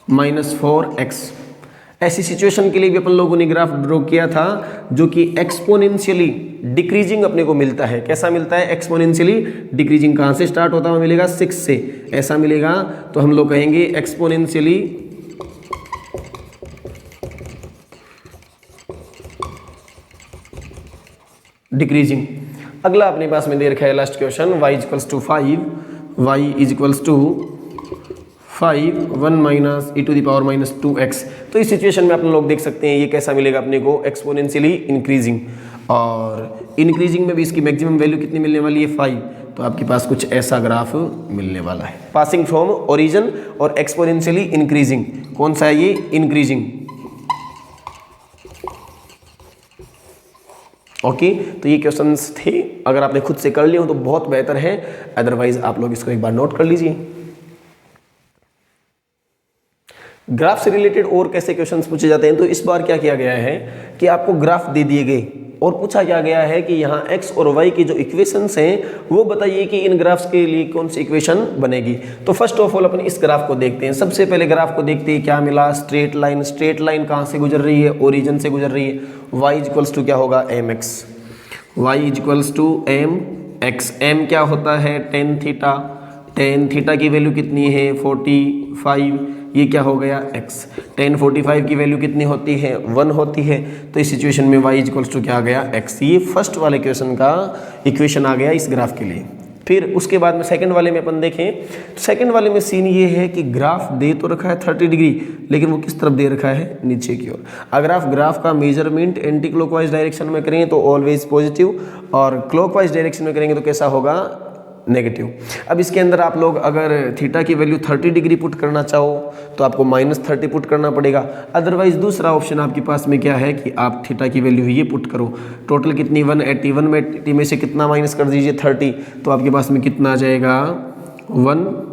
-4x। ऐसी सिचुएशन के लिए भी अपन लोगों ने ग्राफ ड्रॉ किया था जो कि एक्सपोनेंशियली डिक्रीजिंग अपने को मिलता है। कैसा मिलता है, एक्सपोनेंशियली डिक्रीजिंग। कहाँ से स्टार्ट होता है, मिलेगा 6 से, ऐसा मिलेगा। तो हम लोग कहेंगे एक्सपोनेंशियली डिक्रीजिंग। अगला अपने पास में दे रखा है last question, y equals to 5, y is equals to 5 1 minus e to the power -2x। तो इस सिचुएशन में अपन लोग देख सकते हैं ये कैसा मिलेगा अपने को, एक्सपोनेंशियली इंक्रीजिंग। और इंक्रीजिंग में भी इसकी मैक्सिमम वैल्यू कितनी मिलने वाली है, 5। तो आपके पास कुछ ऐसा ग्राफ मिलने वाला है, पासिंग फ्रॉम ओरिजिन और एक्सपोनेंशियली इंक्रीजिंग। कौन सा है ये, इंक्रीजिंग। ओके तो ये क्वेश्चंस थे, अगर आपने खुद से कर लिए हो तो बहुत बेहतर है, अदरवाइज आप लोग इसको एक बार नोट कर लीजिए। ग्राफ से रिलेटेड और कैसे क्वेश्चंस पूछे जाते हैं, तो इस बार क्या किया गया है कि आपको ग्राफ दे दिए गए और पूछा क्या गया है कि यहाँ x और y की जो इक्वेशंस हैं वो बताइए कि इन ग्राफ्स के लिए कौन सी इक्वेशन बनेगी। तो फर्स्ट ऑफ ऑल अपन इस ग्राफ को देखते हैं। सबसे पहले ग्राफ को देखते हैं, क्या मिला, स्ट्रेट लाइन। स्ट्रेट लाइन कहाँ से गुजर रही है, ओरिजिन से गुजर रही है। y इक्वल्स टू क्या होगा, mx। y equals to mx। m क्या होता है, tan थीटा। tan थीटा की वैल्यू कितनी है, 45। ये क्या हो गया, x। tan 45 की वैल्यू कितनी होती है, 1 होती है। तो इस सिचुएशन में y इक्वल्स टू क्या आ गया, x। ये फर्स्ट वाले क्वेश्चन का इक्वेशन आ गया इस ग्राफ के लिए। फिर उसके बाद में सेकंड वाले में अपन देखें तो सेकंड वाले में सीन ये है कि ग्राफ दे तो रखा है 30 डिग्री, लेकिन वो किस तरफ दे रखा है, नीचे की ओर। अगर आप ग्राफ का मेजरमेंट एंटी क्लॉकवाइज डायरेक्शन में करेंगे तो ऑलवेज पॉजिटिव, और क्लॉकवाइज डायरेक्शन में करेंगे तो कैसा होगा, नेगेटिव। अब इसके अंदर आप लोग अगर थीटा की वैल्यू 30 डिग्री पुट करना चाहो तो आपको -30 पुट करना पड़ेगा। अदरवाइज दूसरा ऑप्शन आपके पास में क्या है कि आप थीटा की वैल्यू ये पुट करो। टोटल कितनी, 180 में 80 में से कितना माइनस कर दीजिए, 30। तो आपके पास में कितना आ जाएगा, 150।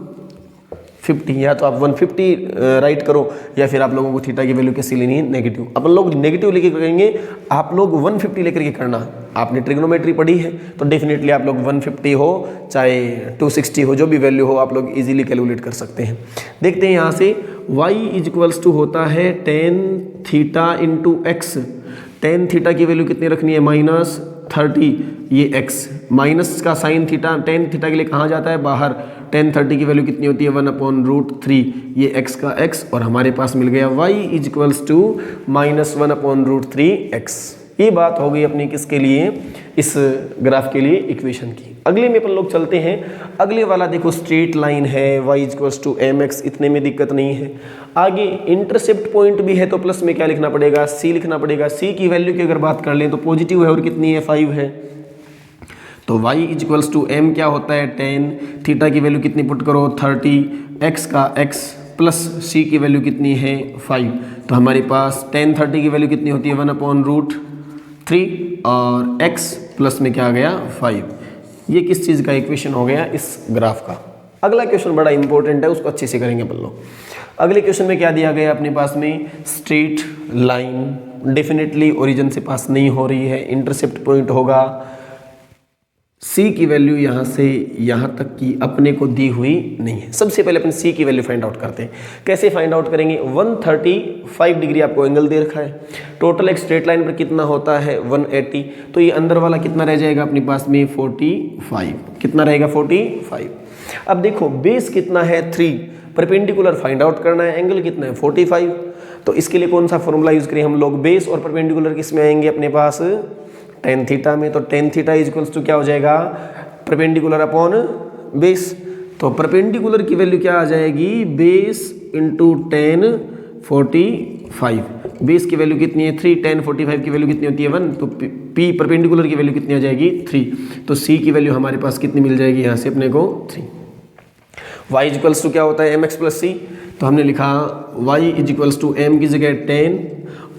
या तो आप 150 राइट करो, या फिर आप लोगों को थीटा की वैल्यू कैसी लेनी है, नेगेटिव। अपन लोग नेगेटिव लेके करेंगे, आप लोग 150 लेकर के करना। आपने ट्रिग्नोमेट्री पढ़ी है तो डेफिनेटली आप लोग 150 हो चाहे 260 हो, जो भी वैल्यू हो आप लोग इजीली कैलकुलेट कर सकते हैं। देखते हैं यहाँ से y इक्वल्स टू होता है tan theta into x. tan theta की वैल्यू कितनी रखनी है, -30। ये x माइनस का साइन थीटा, tan थीटा के लिए कहाँ जाता है, बाहर। tan 30 की वैल्यू कितनी होती है, 1/√3। ये x का x, और हमारे पास मिल गया y इक्वल्स टू -1/√3x। ये बात हो गई अपनी किसके लिए, इस ग्राफ के लिए इक्वेशन की। अगले में अपन लोग चलते हैं। अगले वाला देखो स्ट्रेट लाइन है, y इक्वल्स टू mx, इतने में दिक्कत नहीं है। आगे इंटरसेप्ट पॉइंट भी है तो प्लस में क्या लिखना पड़ेगा, c लिखना पड़ेगा। c की वैल्यू की अगर बात कर लें तो पॉजिटिव है और कितनी है, 5 है। तो y इक्वल्स टू m क्या होता है, tan थीटा की वैल्यू कितनी पुट करो, 30, x का x प्लस c की वैल्यू कितनी है, 5। तो हमारे पास tan 30 की वैल्यू कितनी होती है, 1/√3, और x प्लस में क्या आ गया, 5। ये किस चीज़ का इक्वेशन हो गया, इस ग्राफ का। अगला क्वेश्चन बड़ा इंपॉर्टेंट है, उसको अच्छे से करेंगे अपन लोग। अगले क्वेश्चन में क्या दिया गया अपने पास में, स्ट्रेट लाइन डेफिनेटली ओरिजिन से पास नहीं हो रही है, इंटरसेप्ट पॉइंट होगा c की वैल्यू यहाँ से यहाँ तक की अपने को दी हुई नहीं है। सबसे पहले अपन c की वैल्यू फाइंड आउट करते हैं। कैसे फाइंड आउट करेंगे? 135 डिग्री आपको एंगल दे रखा है, टोटल एक स्ट्रेट लाइन पर कितना होता है 180, तो ये अंदर वाला कितना रह जाएगा अपने पास में 45, कितना रहेगा 45। अब देखो बेस कितना है 3, परपेंडिकुलर फाइंड आउट करना है, एंगल कितना है 45, तो इसके लिए कौन सा फॉर्मूला यूज करें हम लोग? बेस और परपेंडिकुलर किस में आएंगे अपने पास? टेन थीटा में। तो tan theta is equals to क्या हो जाएगा? Perpendicular upon base. तो परपेंडिकुलर की वैल्यू क्या आ जाएगी? Base into tan 45। बेस की वैल्यू कितनी है 3, टेन 45 की वैल्यू कितनी होती है 1, तो पी परपेंडिकुलर की वैल्यू कितनी आ जाएगी 3। तो सी की वैल्यू हमारे पास कितनी मिल जाएगी यहाँ से अपने को 3। y इज इक्वल्स टू क्या होता है mx प्लस सी, तो हमने लिखा y is equals to m की जगह 10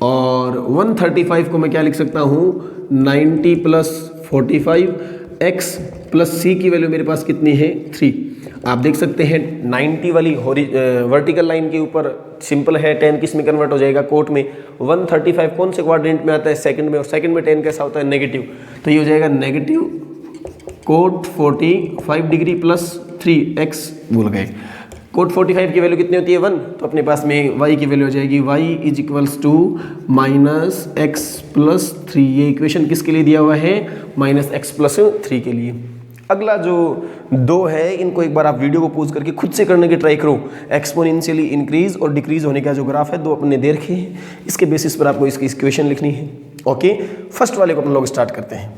और 135 को मैं क्या लिख सकता हूँ 90 प्लस 45, x प्लस सी की वैल्यू मेरे पास कितनी है 3। आप देख सकते हैं 90 वाली वर्टिकल लाइन के ऊपर सिंपल है, 10 किस में कन्वर्ट हो जाएगा कोट में। 135 कौन से क्वाड्रेंट में आता है? सेकंड में, और सेकंड में 10 कैसा होता है नेगेटिव, तो ये हो जाएगा negative coat 45 degree plus 3x भूल गए। कोट 45 की वैल्यू कितनी होती है 1, तो अपने पास में y की वैल्यू हो जाएगी y is equals to minus x plus 3। ये इक्वेशन किसके लिए दिया हुआ है? माइनस एक्स प्लस 3 के लिए। अगला जो 2 है इनको एक बार आप वीडियो को पॉज करके खुद से करने की ट्राई करो। एक्सपोनेंशियली इंक्रीज और डिक्रीज होने का जो ग्राफ है 2 अपने दे रखे हैं, इसके बेसिस पर आपको इसकी इक्वेशन लिखनी है। ओके, फर्स्ट वाले को अपन लोग स्टार्ट करते हैं।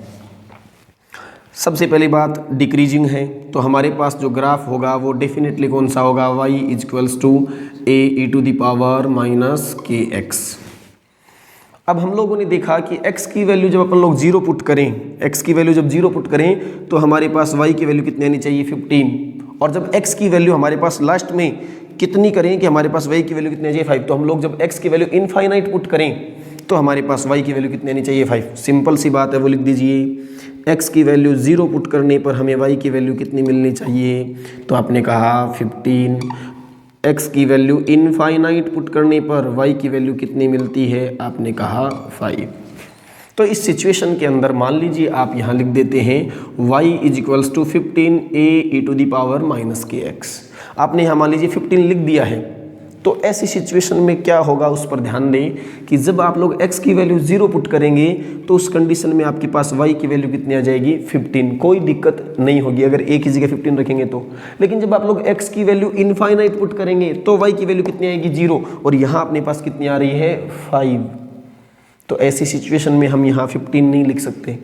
सबसे पहली बात डिक्रीजिंग है, तो हमारे पास जो ग्राफ होगा वो डेफिनेटली कौन सा होगा? y is equals to a e to the power minus k x. अब हम लोगों ने देखा कि x की वैल्यू जब अपन लोग 0 पुट करें, x की वैल्यू जब 0 पुट करें तो हमारे पास y की वैल्यू कितनी आनी चाहिए 15, और जब x की वैल्यू हमारे पास लास्ट में कितनी करें कि हमारे पास y की वैल्यू कितनी आ जाए 5, तो हम लोग जब x की वैल्यू इनफाइनाइट पुट करें तो हमारे पास y की वैल्यू कितनी आनी चाहिए 5। सिंपल सी बात है, वो लिख दीजिए। x की वैल्यू 0 पुट करने पर हमें y की वैल्यू कितनी मिलनी चाहिए? तो आपने कहा 15। x की वैल्यू इनफाइनाइट पुट करने पर y की वैल्यू कितनी मिलती है? आपने कहा 5। तो इस सिचुएशन के अंदर मान लीजिए आप यहाँ लिख देते हैं y is equals to 15 a e to the power minus k x. आपने यहाँ मान लीजिए 15 लिख दिया है, तो ऐसी सिचुएशन में क्या होगा उस पर ध्यान दें कि जब आप लोग x की वैल्यू 0 पुट करेंगे तो उस कंडीशन में आपके पास y की वैल्यू कितनी आ जाएगी 15। कोई दिक्कत नहीं होगी अगर a की जगह 15 रखेंगे तो। लेकिन जब आप लोग x की वैल्यू इनफाइनाइट पुट करेंगे तो y की वैल्यू कितनी आएगी 0, और यहाँ अपने पास कितनी आ रही है 5। तो ऐसी सिचुएशन में हम यहाँ 15 नहीं लिख सकते।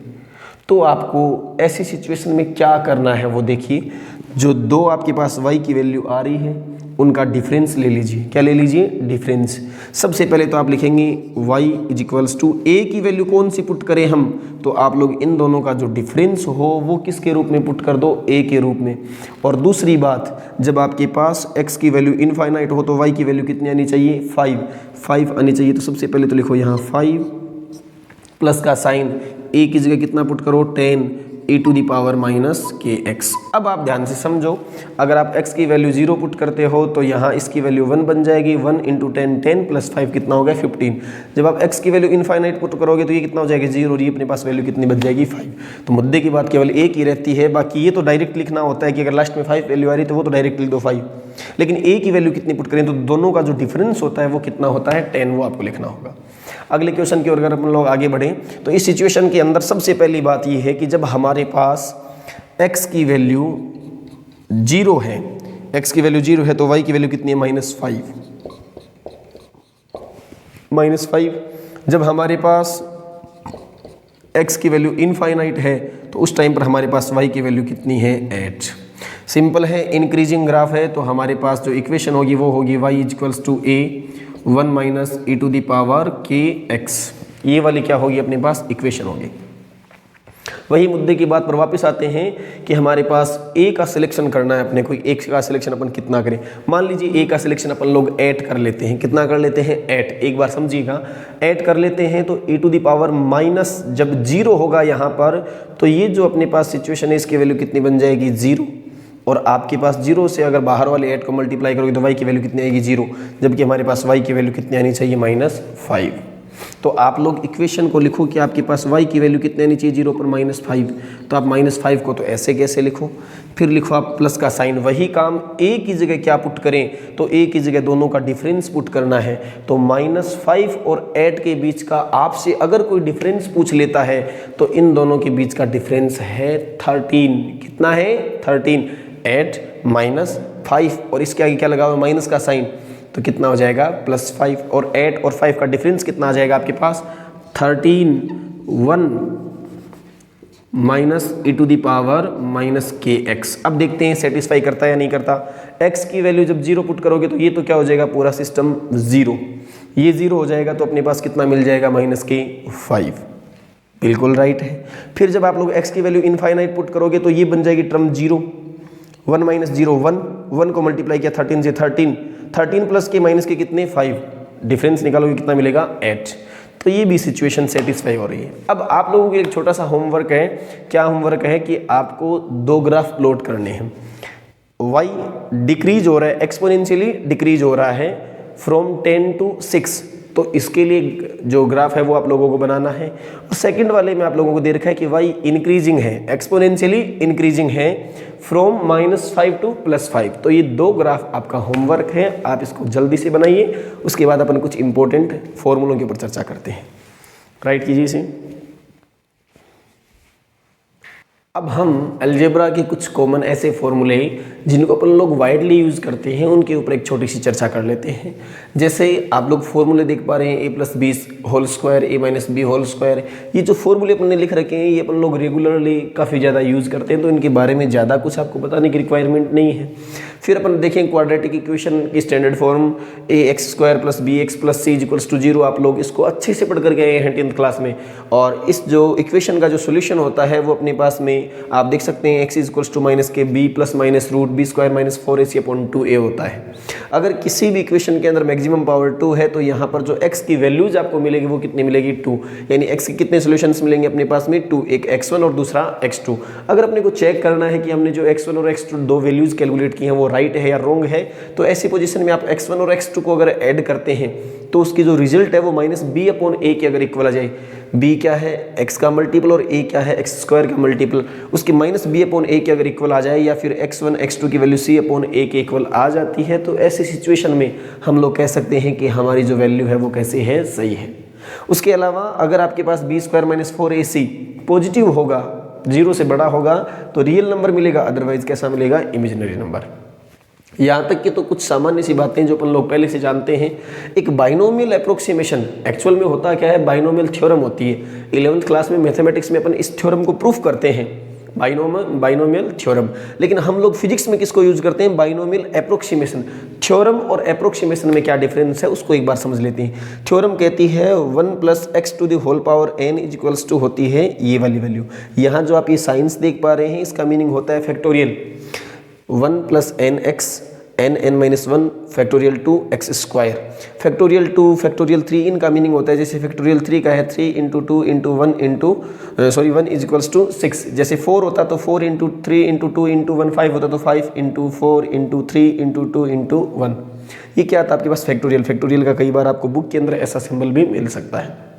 तो आपको ऐसी सिचुएशन में क्या करना है वो देखिए। जो 2 आपके पास y की वैल्यू आ रही है उनका डिफरेंस ले लीजिए। क्या ले लीजिए? डिफरेंस। सबसे पहले तो आप लिखेंगे y is equals to a की वैल्यू कौन सी पुट करें हम, तो आप लोग इन दोनों का जो डिफरेंस हो वो किसके रूप में पुट कर दो? a के रूप में। और दूसरी बात, जब आपके पास x की वैल्यू इनफाइनाइट हो तो y की वैल्यू कितनी आनी चाहिए 5 आनी चाहिए। तो सबसे पहले तो लिखो यहाँ 5 प्लस का साइन, a की जगह कितना पुट करो 10 e to the power minus k x. अब आप ध्यान से समझो, अगर आप x की वैल्यू 0 पुट करते हो तो यहाँ इसकी वैल्यू 1 बन जाएगी। 1 इंटू 10 10 प्लस 5 कितना हो गया 15। जब आप x की वैल्यू इनफाइनाइट पुट करोगे तो ये कितना हो जाएगा 0, और ये अपने पास वैल्यू कितनी बच जाएगी 5। तो मुद्दे की बात केवल एक ही रहती है, बाकी ये तो डायरेक्ट लिखना होता है कि अगर लास्ट में 5 वैल्यू आ रही तो वो तो डायरेक्ट लिख दो 5। लेकिन a की वैल्यू कितनी पुट करें तो दोनों का जो डिफरेंस होता है वो कितना होता है 10, वो आपको लिखना होगा। अगले क्वेश्चन की ओर अगर हम लोग आगे बढ़ें तो इस सिचुएशन के अंदर सबसे पहली बात ये है कि जब हमारे पास x की वैल्यू 0 है, x की वैल्यू 0 है तो y की वैल्यू कितनी है -5। जब हमारे पास x की वैल्यू इनफाइनाइट है तो उस टाइम पर हमारे पास y की वैल्यू कितनी है 8। सिंपल है, इंक्रीजिंग ग्राफ है तो हमारे पास जो इक्वेशन होगी वो होगी y is equals to a 1 minus e to the power k x. ये वाली क्या होगी अपने पास इक्वेशन होगी। वही मुद्दे की बात पर वापस आते हैं कि हमारे पास a का सिलेक्शन करना है अपने को। a का सिलेक्शन अपन कितना करें? मान लीजिए a का सिलेक्शन अपन लोग 8 कर लेते हैं। कितना कर लेते हैं 8। एक बार समझिएगा, 8 कर लेते हैं तो e to the power minus जब 0 होगा यहाँ पर तो ये जो अपने पास सिचुएशन है इसकी वैल्यू कितनी बन जाएगी 0, और आपके पास 0 से अगर बाहर वाले 8 को मल्टीप्लाई करोगे तो y की वैल्यू कितनी आएगी 0, जबकि हमारे पास y की वैल्यू कितनी आनी चाहिए -5। तो आप लोग इक्वेशन को लिखो कि आपके पास y की वैल्यू कितने आनी चाहिए 0 पर -5, तो आप -5 को तो ऐसे कैसे लिखो, फिर लिखो आप प्लस का साइन। वही काम a की जगह क्या पुट करें, तो a की जगह दोनों का डिफरेंस पुट करना है। तो -5 और 8 के बीच का आपसे अगर कोई डिफरेंस पूछ लेता है तो इन दोनों के बीच का डिफरेंस है 13। कितना है 13, 8 -5 और इसके आगे क्या लगा हुआ माइनस का साइन, तो कितना हो जाएगा +5 और 8 और 5 का डिफरेंस कितना आ जाएगा आपके पास 13, 1 -e⁻−kx। अब देखते हैं सेटिस्फाई करता है या नहीं करता। x की वैल्यू जब 0 पुट करोगे तो ये तो क्या हो जाएगा पूरा सिस्टम 0, ये 0 हो जाएगा तो अपने पास कितना मिल जाएगा -k5। बिल्कुल राइट है। फिर जब आप लोग x की वैल्यू इनफाइनाइट पुट करोगे तो ये बन जाएगी टर्म 0, 1 - 0 1, 1 को मल्टीप्लाई किया 13 से 13 प्लस के माइनस के कितने 5, डिफरेंस निकालोगे कितना मिलेगा 8। तो ये भी सिचुएशन सेटिस्फाई हो रही है। अब आप लोगों के एक छोटा सा होमवर्क है। क्या होमवर्क है कि आपको 2 ग्राफ प्लॉट करने हैं। y डिक्रीज हो रहा है, एक्सपोनेंशियली डिक्रीज हो रहा है फ्रॉम 10 to 6, तो इसके लिए जो ग्राफ है वो आप लोगों को बनाना है। और सेकंड वाले में आप लोगों को दे रखा है कि y इंक्रीजिंग है, एक्सपोनेंशियली इंक्रीजिंग है फ्रॉम -5 to +5। तो ये 2 ग्राफ आपका होमवर्क है, आप इसको जल्दी से बनाइए। उसके बाद अपन कुछ इंपॉर्टेंट फॉर्मूलों के ऊपर चर्चा करते हैं। राइट कीजिए इसे। अब हम अलजेब्रा के कुछ कॉमन ऐसे फॉर्मूले जिनको अपन लोग वाइडली यूज़ करते हैं उनके ऊपर एक छोटी सी चर्चा कर लेते हैं। जैसे आप लोग फॉर्मूले देख पा रहे हैं a+b whole square, a-b whole square. ये जो फॉर्मूले अपन ने लिख रखे हैं ये अपन लोग रेगुलरली काफ़ी ज़्यादा यूज़ करते हैं, तो इनके बारे में ज़्यादा कुछ आपको बताने की रिक्वायरमेंट नहीं है। फिर अपन देखें क्वाड्रेटिक इक्वेशन की standard form ax² + bx + c = 0। आप लोग इसको अच्छे से पढ़ कर गए हैं 10th क्लास में। और इस जो इक्वेशन का जो सोल्यूशन होता है वो अपने पास में आप देख सकते हैं x = -k b + -√b² - 4ac/2a होता है। अगर किसी भी इक्वेशन के अंदर मैक्सिमम पावर 2 है तो यहाँ पर जो x की वैल्यूज आपको मिलेगी वो कितनी मिलेगी 2, यानी x के कितने सॉल्यूशंस मिलेंगे अपने पास में 2, एक x1 और दूसरा x2। अगर अपने को चेक करना है कि हमने जो x1 और x2 दो वैल्यूज कैलकुलेट की हैं वो राइट है या रॉन्ग है, तो ऐसी पोजीशन में आप x1 और x2 को अगर ऐड करते हैं तो उसकी जो रिजल्ट है वो -b/a के अगर इक्वल आ जाए। b क्या है x का मल्टीपल और a क्या है x² का मल्टीपल, उसके -b/a के अगर इक्वल आ जाए या फिर x1 x2 की वैल्यू c/a के इक्वल आ जाती है तो ऐसी सिचुएशन में हम लोग कह सकते हैं कि हमारी जो वैल्यू है वो कैसे है, सही है। उसके अलावा अगर आपके पास b² - 4ac पॉजिटिव होगा, 0 से बड़ा होगा तो रियल नंबर मिलेगा, अदरवाइज कैसा मिलेगा, इमेजिनरी नंबर। यहाँ तक कि तो कुछ सामान्य सी बातें जो अपन लोग पहले से जानते हैं। एक बाइनोमियल अप्रोक्सीमेशन एक्चुअल में होता क्या है, बाइनोमियल थ्योरम होती है। 11th क्लास में मैथमेटिक्स में अपन इस थ्योरम को प्रूफ करते हैं, बाइनोमियल थ्योरम। लेकिन हम लोग फिजिक्स में किसको यूज करते हैं, बाइनोमियल अप्रोक्सीमेशन। थ्योरम और अप्रोक्सीमेशन में क्या डिफरेंस है उसको एक बार समझ लेते हैं। थ्योरम कहती है 1 + x⁴n = होती है ये वाली वैल्यू। यहाँ जो आप ये साइंस देख पा रहे हैं इसका मीनिंग होता है factorial, 1 + nx n(n-1) factorial 2 x², factorial 2 factorial 3 इनका मीनिंग होता है जैसे फैक्टोरियल 3 का है 3 × 2 × 1 = 6। जैसे 4 होता तो 4 × 3 × 2 × 1, 5 होता तो 5 × 4 × 3 × 2 × 1। ये क्या था आपके पास फैक्टोरियल। फैक्टोरियल का कई बार आपको बुक के अंदर ऐसा सिंबल भी मिल सकता है।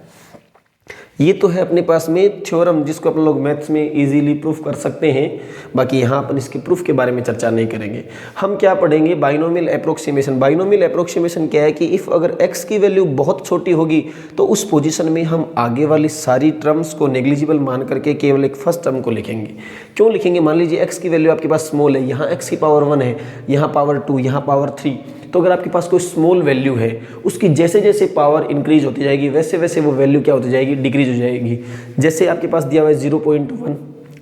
ये तो है अपने पास में थ्योरम जिसको अपन लोग मैथ्स में इजीली प्रूफ कर सकते हैं। बाकी यहाँ अपन इसके प्रूफ के बारे में चर्चा नहीं करेंगे। हम क्या पढ़ेंगे, बाइनोमियल अप्रोक्सीमेशन। बाइनोमियल अप्रोक्सीमेशन क्या है कि इफ़ अगर x की वैल्यू बहुत छोटी होगी तो उस पोजीशन में हम आगे वाली सारी टर्म्स को नेग्लिजिबल मान करके केवल एक फर्स्ट टर्म को लिखेंगे। क्यों लिखेंगे, मान लीजिए x की वैल्यू आपके पास स्मॉल है, यहाँ x की पावर 1 है, यहाँ पावर 2, यहाँ पावर 3। तो अगर आपके पास कोई स्मॉल वैल्यू है उसकी जैसे जैसे पावर इंक्रीज होती जाएगी वैसे वैसे वो वैल्यू क्या होती जाएगी, डिक्रीज हो जाएगी। जैसे आपके पास दिया हुआ है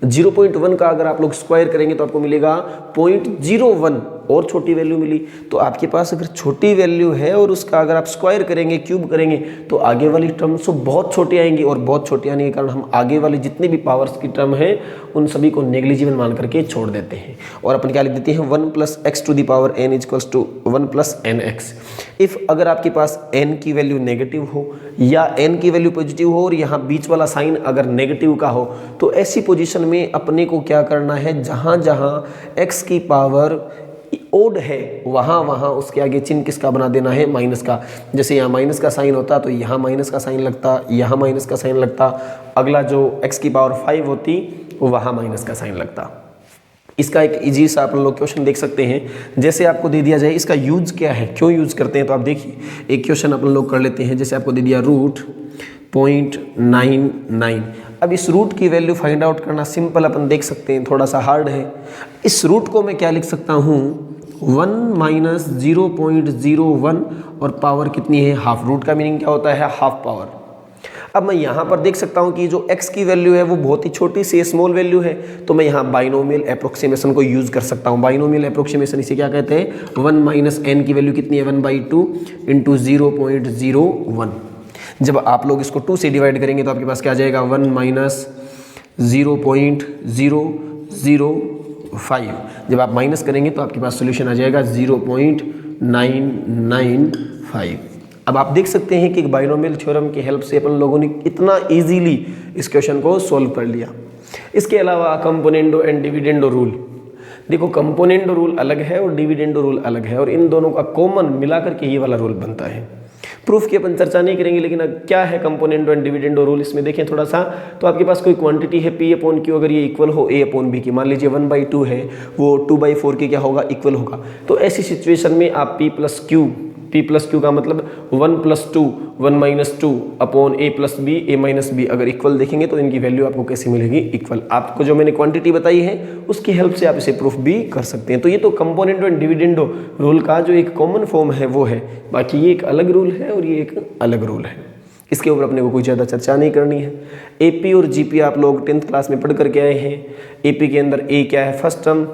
0.1 का अगर आप लोग स्क्वायर करेंगे तो आपको मिलेगा 0.01 और छोटी वैल्यू मिली। तो आपके पास अगर छोटी वैल्यू है और उसका अगर आप स्क्वायर करेंगे, क्यूब करेंगे तो आगे वाली टर्म्स तो बहुत छोटी आएंगी और बहुत छोटी आने के कारण हम आगे वाली जितनी भी पावर्स की टर्म है उन सभी को नेग्लिजिबल मान करके छोड़ देते हैं और अपन क्या लिख देते हैं 1 + x⁴n = 1 + nx। इफ़ अगर आपके पास n की वैल्यू नेगेटिव हो या n की वैल्यू पॉजिटिव हो और यहाँ बीच वाला साइन अगर नेगेटिव का हो तो ऐसी पोजीशन में अपने को क्या करना है, जहाँ जहाँ x की पावर ओड है वहाँ उसके आगे चिन्ह किसका बना देना है, माइनस का। जैसे यहाँ माइनस का साइन होता तो यहाँ माइनस का साइन लगता, यहाँ माइनस का साइन लगता, अगला जो x की पावर 5 होती वहाँ माइनस का साइन लगता। इसका एक इजी सा आप लोग क्वेश्चन देख सकते हैं। जैसे आपको दे दिया जाए इसका यूज क्या है, क्यों यूज करते हैं, तो आप देखिए एक क्वेश्चन अपन लोग कर लेते हैं। जैसे आपको दे दिया रूट 0.99। अब इस रूट की वैल्यू फाइंड आउट करना सिंपल अपन देख सकते हैं, थोड़ा सा हार्ड है। इस रूट को मैं क्या लिख सकता हूँ, 1 माइनस 0.01 और पावर कितनी है, हाफ। रूट का मीनिंग क्या होता है, हाफ पावर। अब मैं यहाँ पर देख सकता हूँ कि जो x की वैल्यू है वो बहुत ही छोटी सी स्मॉल वैल्यू है, तो मैं यहाँ बाइनोमियल अप्रोक्सीमेशन को यूज़ कर सकता हूँ। बाइनोमियल अप्रोक्सीमेशन इसे क्या कहते हैं, 1 माइनस n की वैल्यू कितनी है, 1/2 इंटू 0.01। जब आप लोग इसको 2 से डिवाइड करेंगे तो आपके पास क्या आ जाएगा, 1 माइनस 0.005। जब आप माइनस करेंगे तो आपके पास सोल्यूशन आ जाएगा 0.995। अब आप देख सकते हैं कि बाइनोमियल थ्योरम की हेल्प से अपन लोगों ने इतना इजीली इस क्वेश्चन को सॉल्व कर लिया। इसके अलावा कंपोनेंडो एंड डिविडेंडो रूल, देखो कंपोनेंडो रूल अलग है और डिविडेंडो रूल अलग है, और इन दोनों का कॉमन मिलाकर के ये वाला रूल बनता है। प्रूफ की अपन चर्चा नहीं करेंगे, लेकिन क्या है कंपोनेंडो एंड डिविडेंडो रूल, इसमें देखें थोड़ा सा। तो आपके पास कोई क्वांटिटी है P/Q, अगर ये इक्वल हो A/B की, मान लीजिए 1/2 है, वो 2/4 के क्या होगा, इक्वल होगा। तो ऐसी सिचुएशन में आप P+Q का मतलब 1+2 1 - 2 अपॉन A+B A-B अगर इक्वल देखेंगे तो इनकी वैल्यू आपको कैसे मिलेगी, इक्वल। आपको जो मैंने क्वांटिटी बताई है उसकी हेल्प से आप इसे प्रूफ भी कर सकते हैं। तो ये तो कंपोनेंडो एंड डिविडेंडो रूल का जो एक कॉमन फॉर्म है वो है, बाकी ये एक अलग रूल है और ये एक अलग रूल है। इसके ऊपर अपने को कोई ज़्यादा चर्चा नहीं करनी है। AP और GP आप लोग 10th क्लास में पढ़ करके आए हैं। AP के अंदर A क्या है, फर्स्ट टर्म,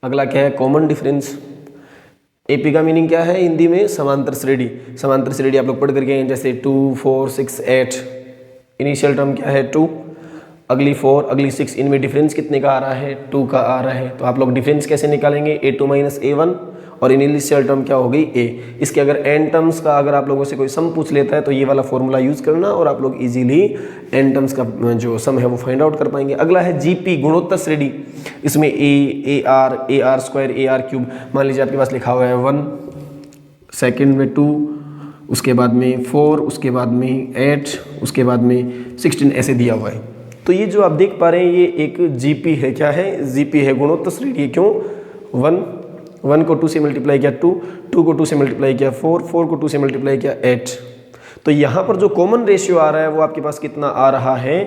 अगला क्या है, कॉमन डिफरेंस। AP का मीनिंग क्या है हिंदी में, समांतर श्रेणी। समांतर श्रेणी आप लोग पढ़ करके हैं, जैसे 2 4 6 8। इनिशियल टर्म क्या है, 2, अगली 4 अगली 6, इनमें डिफरेंस कितने का आ रहा है, 2 का आ रहा है। तो आप लोग डिफरेंस कैसे निकालेंगे, A2 माइनस A1, और इनिशियल टर्म क्या हो गई, A। इसके अगर एन टर्म्स का अगर आप लोगों से कोई सम पूछ लेता है तो ये वाला फॉर्मूला यूज करना, और आप लोग इजीली एन टर्म्स का जो सम है वो फाइंड आउट कर पाएंगे। अगला है GP, गुणोत्तर श्रेणी। इसमें AR स्क्वायर AR क्यूब, मान लीजिए आपके पास लिखा हुआ है 1, सेकंड में 2, उसके बाद में 4, उसके बाद में 8, उसके बाद में 16, ऐसे दिया हुआ है। तो ये जो आप देख पा रहे हैं ये एक GP है, क्या है, GP है, गुणोत्तर श्रेणी। क्यों, 1 को 2 से मल्टीप्लाई किया 2, 2 को 2 से मल्टीप्लाई किया 4, 4 को 2 से मल्टीप्लाई किया 8। तो यहाँ पर जो कॉमन रेशियो आ रहा है वो आपके पास कितना आ रहा है,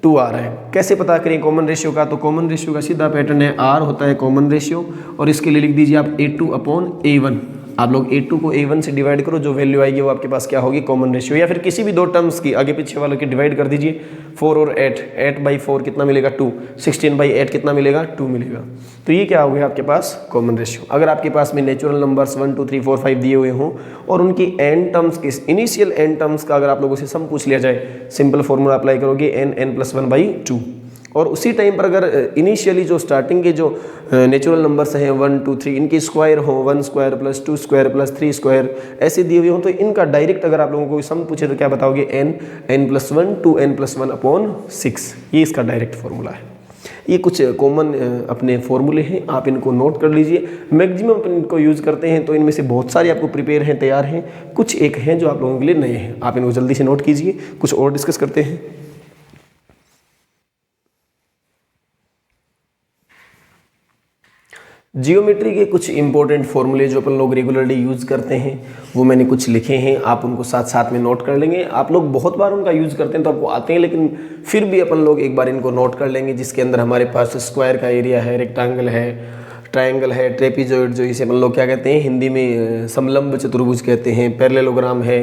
2 आ रहा है। कैसे पता करें कॉमन रेशियो का, तो कॉमन रेशियो का सीधा पैटर्न है, R होता है कॉमन रेशियो, और इसके लिए लिख दीजिए आप A2 अपॉन A1। आप लोग A2 को A1 से डिवाइड करो, जो वैल्यू आएगी वो आपके पास क्या होगी, कॉमन रेशियो। या फिर किसी भी दो टर्म्स की आगे पीछे वालों की डिवाइड कर दीजिए, 4 और 8, 8/4 कितना मिलेगा, 2, 16/8 कितना मिलेगा, 2 मिलेगा। तो ये क्या हो गया आपके पास, कॉमन रेशियो। अगर आपके पास में नेचुरल नंबर्स 1 2 3 4 5 दिए हुए हों और उनकी एन टर्म्स के इनिशियल एन टर्म्स का अगर आप लोगों से सम पूछ लिया जाए, सिंपल फॉर्मूला अप्लाई करोगे, n+1/2। और उसी टाइम पर अगर इनिशियली जो स्टार्टिंग के जो नेचुरल नंबर्स हैं 1 2 3, इनकी स्क्वायर हो, 1 square plus 2 square plus 3 square ऐसे दिए हुए हों, तो इनका डायरेक्ट अगर आप लोगों को सम पूछे तो क्या बताओगे, n+1 2n+1/6। ये इसका डायरेक्ट फॉर्मूला है। ये कुछ कॉमन अपने फॉर्मूले हैं, आप इनको नोट कर लीजिए। मैक्सिमम अपन इनको यूज़ करते हैं, तो इनमें से बहुत सारे आपको प्रिपेयर हैं, तैयार हैं, कुछ एक हैं जो आप लोगों के लिए नए हैं। आप इनको जल्दी से नोट कीजिए, कुछ और डिस्कस करते हैं। जियोमेट्री के कुछ इंपॉर्टेंट फॉर्मूले जो अपन लोग रेगुलरली यूज़ करते हैं वो मैंने कुछ लिखे हैं, आप उनको साथ साथ में नोट कर लेंगे। आप लोग बहुत बार उनका यूज़ करते हैं तो आपको आते हैं, लेकिन फिर भी अपन लोग एक बार इनको नोट कर लेंगे, जिसके अंदर हमारे पास स्क्वायर का एरिया है, रेक्टेंगल है, ट्रायंगल है, ट्रेपीजॉइड जो इसे अपन लोग क्या कहते हैं हिंदी में समलंब चतुर्भुज कहते हैं, पैरेललोग्राम है,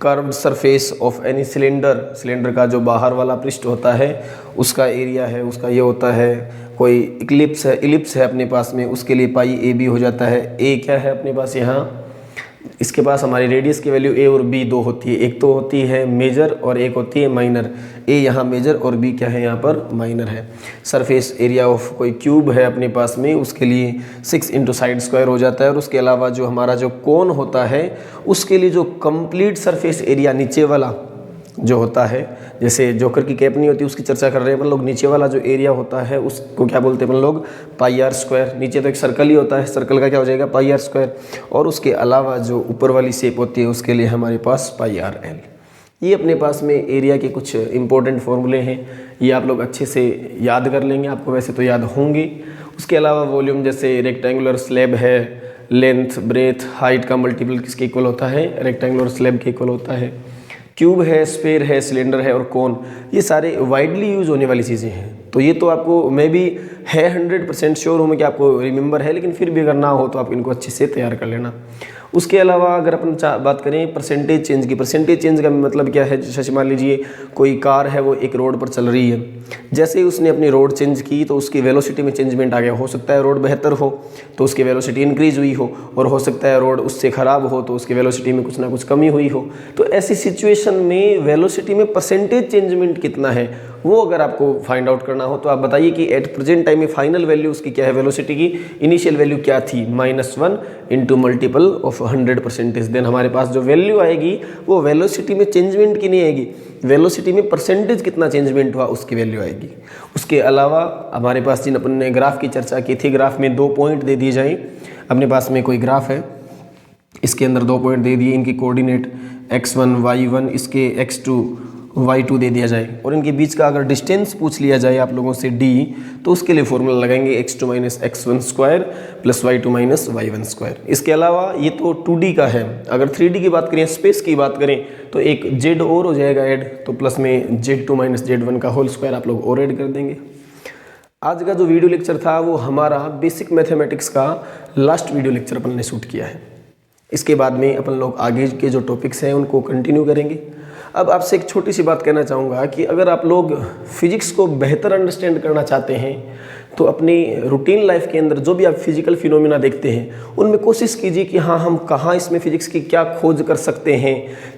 curved surface of any cylinder, cylinder का जो बाहर वाला पृष्ठ होता है उसका एरिया है, उसका ये होता है। कोई इलिप्स है अपने पास में, उसके लिए पाई AB हो जाता है। A क्या है अपने पास यहाँ, इसके पास हमारी रेडियस की वैल्यू A और B दो होती है, एक तो होती है मेजर और एक होती है माइनर। A यहाँ मेजर और B क्या है यहाँ पर माइनर है। सरफेस एरिया ऑफ कोई क्यूब है अपने पास में, उसके लिए 6 इंटू साइड स्क्वायर हो जाता है। और उसके अलावा जो हमारा जो कोन होता है उसके लिए जो कंप्लीट सरफेस एरिया नीचे वाला जो होता है, जैसे जोकर की कैप नहीं होती उसकी चर्चा कर रहे हैं अपन लोग, नीचे वाला जो एरिया होता है उसको क्या बोलते हैं अपन लोग, पाई आर स्क्वायर। नीचे तो एक सर्कल ही होता है, सर्कल का क्या हो जाएगा, पाई आर स्क्वायर। और उसके अलावा जो ऊपर वाली शेप होती है उसके लिए हमारे पास पाई आर एल। ये अपने पास में एरिया के कुछ इंपॉर्टेंट फॉर्मूले हैं, ये आप लोग अच्छे से याद कर लेंगे, आपको वैसे तो याद होंगे। उसके अलावा वॉल्यूम जैसे रेक्टेंगुलर स्लैब है, लेंथ ब्रेथ हाइट का मल्टीपल किसके इक्वल होता है, रेक्टेंगुलर स्लैब के इक्वल होता है। क्यूब है, स्फीयर है, सिलेंडर है और कोन, ये सारे वाइडली यूज होने वाली चीज़ें हैं। तो ये तो आपको मैं भी है 100% श्योर हूँ मैं कि आपको रिमेंबर है, लेकिन फिर भी अगर ना हो तो आप इनको अच्छे से तैयार कर लेना। उसके अलावा अगर अपन बात करें परसेंटेज चेंज की, परसेंटेज चेंज का मतलब क्या है, जैसे मान लीजिए कोई कार है वो एक रोड पर चल रही है, जैसे ही उसने अपनी रोड चेंज की तो उसकी वेलोसिटी में चेंजमेंट आ गया। हो सकता है रोड बेहतर हो तो उसकी वेलोसिटी इंक्रीज हुई हो, और हो सकता है रोड उससे ख़राब हो तो उसकी वेलोसिटी में कुछ ना कुछ कमी हुई हो। तो ऐसी सिचुएशन में वेलोसिटी में परसेंटेज चेंजमेंट कितना है वो अगर आपको फाइंड आउट करना हो तो आप बताइए कि एट प्रेजेंट टाइम में फाइनल वैल्यू उसकी क्या है, वेलोसिटी की इनिशियल वैल्यू क्या थी, -1 इंटू मल्टीपल ऑफ 100%। देन हमारे पास जो वैल्यू आएगी वो वेलोसिटी में चेंजमेंट की नहीं आएगी, वेलोसिटी में परसेंटेज कितना चेंजमेंट हुआ उसकी वैल्यू आएगी। उसके अलावा हमारे पास जिन अपन ने ग्राफ की चर्चा की थी, ग्राफ में 2 पॉइंट दे दिए जाए। अपने पास में कोई ग्राफ है, इसके अंदर 2 पॉइंट दे दिए, इनकी कोऑर्डिनेट x1 y1, इसके x2 y2 दे दिया जाए, और इनके बीच का अगर डिस्टेंस पूछ लिया जाए आप लोगों से d, तो उसके लिए फॉर्मूला लगाएंगे x2 minus x1 square plus y2 minus y1 square. इसके अलावा ये तो 2D का है, अगर 3D की बात करें, स्पेस की बात करें, तो एक z और हो जाएगा ऐड, तो प्लस में z2 माइनस z1 का होल स्क्वायर आप लोग और ऐड कर देंगे। आज का जो वीडियो लेक्चर था वो हमारा बेसिक मैथमेटिक्स का लास्ट वीडियो लेक्चर अपन ने शूट किया है। इसके बाद में अपन लोग आगे के जो टॉपिक्स हैं उनको कंटिन्यू करेंगे। अब आपसे एक छोटी सी बात कहना चाहूँगा कि अगर आप लोग फिजिक्स को बेहतर अंडरस्टैंड करना चाहते हैं तो अपनी रूटीन लाइफ के अंदर जो भी आप फिजिकल फिनोमिना देखते हैं उनमें कोशिश कीजिए कि हाँ हम कहाँ इसमें फिजिक्स की क्या खोज कर सकते हैं,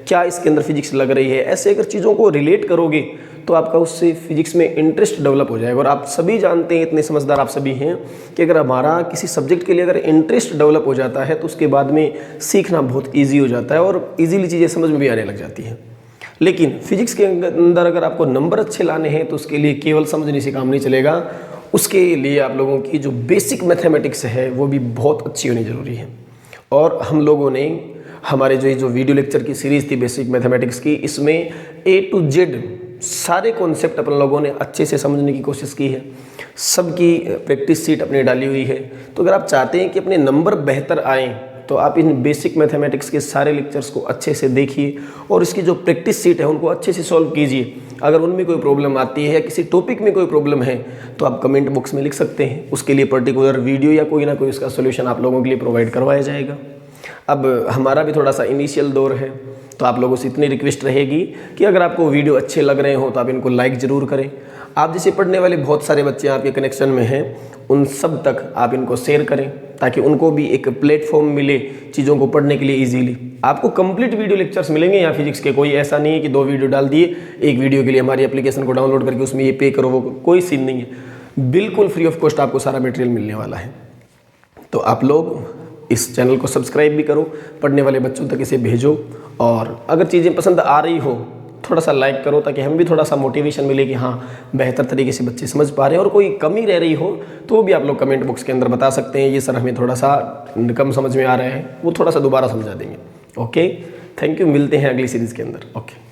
क्या इसके अंदर फिजिक्स लग रही है। ऐसे अगर चीज़ों को रिलेट करोगे तो आपका उससे फिजिक्स में इंटरेस्ट डेवलप हो जाएगा। और आप सभी जानते हैं, इतने समझदार आप सभी हैं कि अगर हमारा किसी सब्जेक्ट के लिए अगर इंटरेस्ट डेवलप हो जाता है तो उसके बाद में सीखना बहुत ईजी हो जाता है और ईजीली चीज़ें समझ में भी आने लग जाती हैं। लेकिन फिजिक्स के अंदर अगर आपको नंबर अच्छे लाने हैं तो उसके लिए केवल समझने से काम नहीं चलेगा, उसके लिए आप लोगों की जो बेसिक मैथमेटिक्स है वो भी बहुत अच्छी होनी ज़रूरी है। और हम लोगों ने हमारे जो वीडियो लेक्चर की सीरीज़ थी बेसिक मैथमेटिक्स की, इसमें A to Z सारे कॉन्सेप्ट अपन लोगों ने अच्छे से समझने की कोशिश की है, सबकी प्रैक्टिस शीट अपनी डाली हुई है। तो अगर आप चाहते हैं कि अपने नंबर बेहतर आएँ तो आप इन बेसिक मैथमेटिक्स के सारे लेक्चर्स को अच्छे से देखिए और इसकी जो प्रैक्टिस शीट है उनको अच्छे से सॉल्व कीजिए। अगर उनमें कोई प्रॉब्लम आती है या किसी टॉपिक में कोई प्रॉब्लम है तो आप कमेंट बॉक्स में लिख सकते हैं, उसके लिए पर्टिकुलर वीडियो या कोई ना कोई उसका सोल्यूशन आप लोगों के लिए प्रोवाइड करवाया जाएगा। अब हमारा भी थोड़ा सा इनिशियल दौर है तो आप लोगों से इतनी रिक्वेस्ट रहेगी कि अगर आपको वीडियो अच्छे लग रहे हो तो आप इनको लाइक ज़रूर करें। आप जैसे पढ़ने वाले बहुत सारे बच्चे आपके कनेक्शन में हैं, उन सब तक आप इनको शेयर करें ताकि उनको भी एक प्लेटफॉर्म मिले चीज़ों को पढ़ने के लिए इजीली। आपको कंप्लीट वीडियो लेक्चर्स मिलेंगे यहाँ फिजिक्स के, कोई ऐसा नहीं है कि 2 वीडियो डाल दिए, एक वीडियो के लिए हमारी एप्लीकेशन को डाउनलोड करके उसमें ये पे करो, वो कोई सीन नहीं है। बिल्कुल फ्री ऑफ कॉस्ट आपको सारा मटेरियल मिलने वाला है। तो आप लोग इस चैनल को सब्सक्राइब भी करो, पढ़ने वाले बच्चों तक इसे भेजो, और अगर चीज़ें पसंद आ रही हो थोड़ा सा लाइक करो ताकि हमें भी थोड़ा सा मोटिवेशन मिले कि हाँ बेहतर तरीके से बच्चे समझ पा रहे हैं। और कोई कमी रह रही हो तो भी आप लोग कमेंट बॉक्स के अंदर बता सकते हैं, ये सर हमें थोड़ा सा कम समझ में आ रहा है, वो थोड़ा सा दोबारा समझा देंगे। ओके, थैंक यू, मिलते हैं अगली सीरीज़ के अंदर। ओके।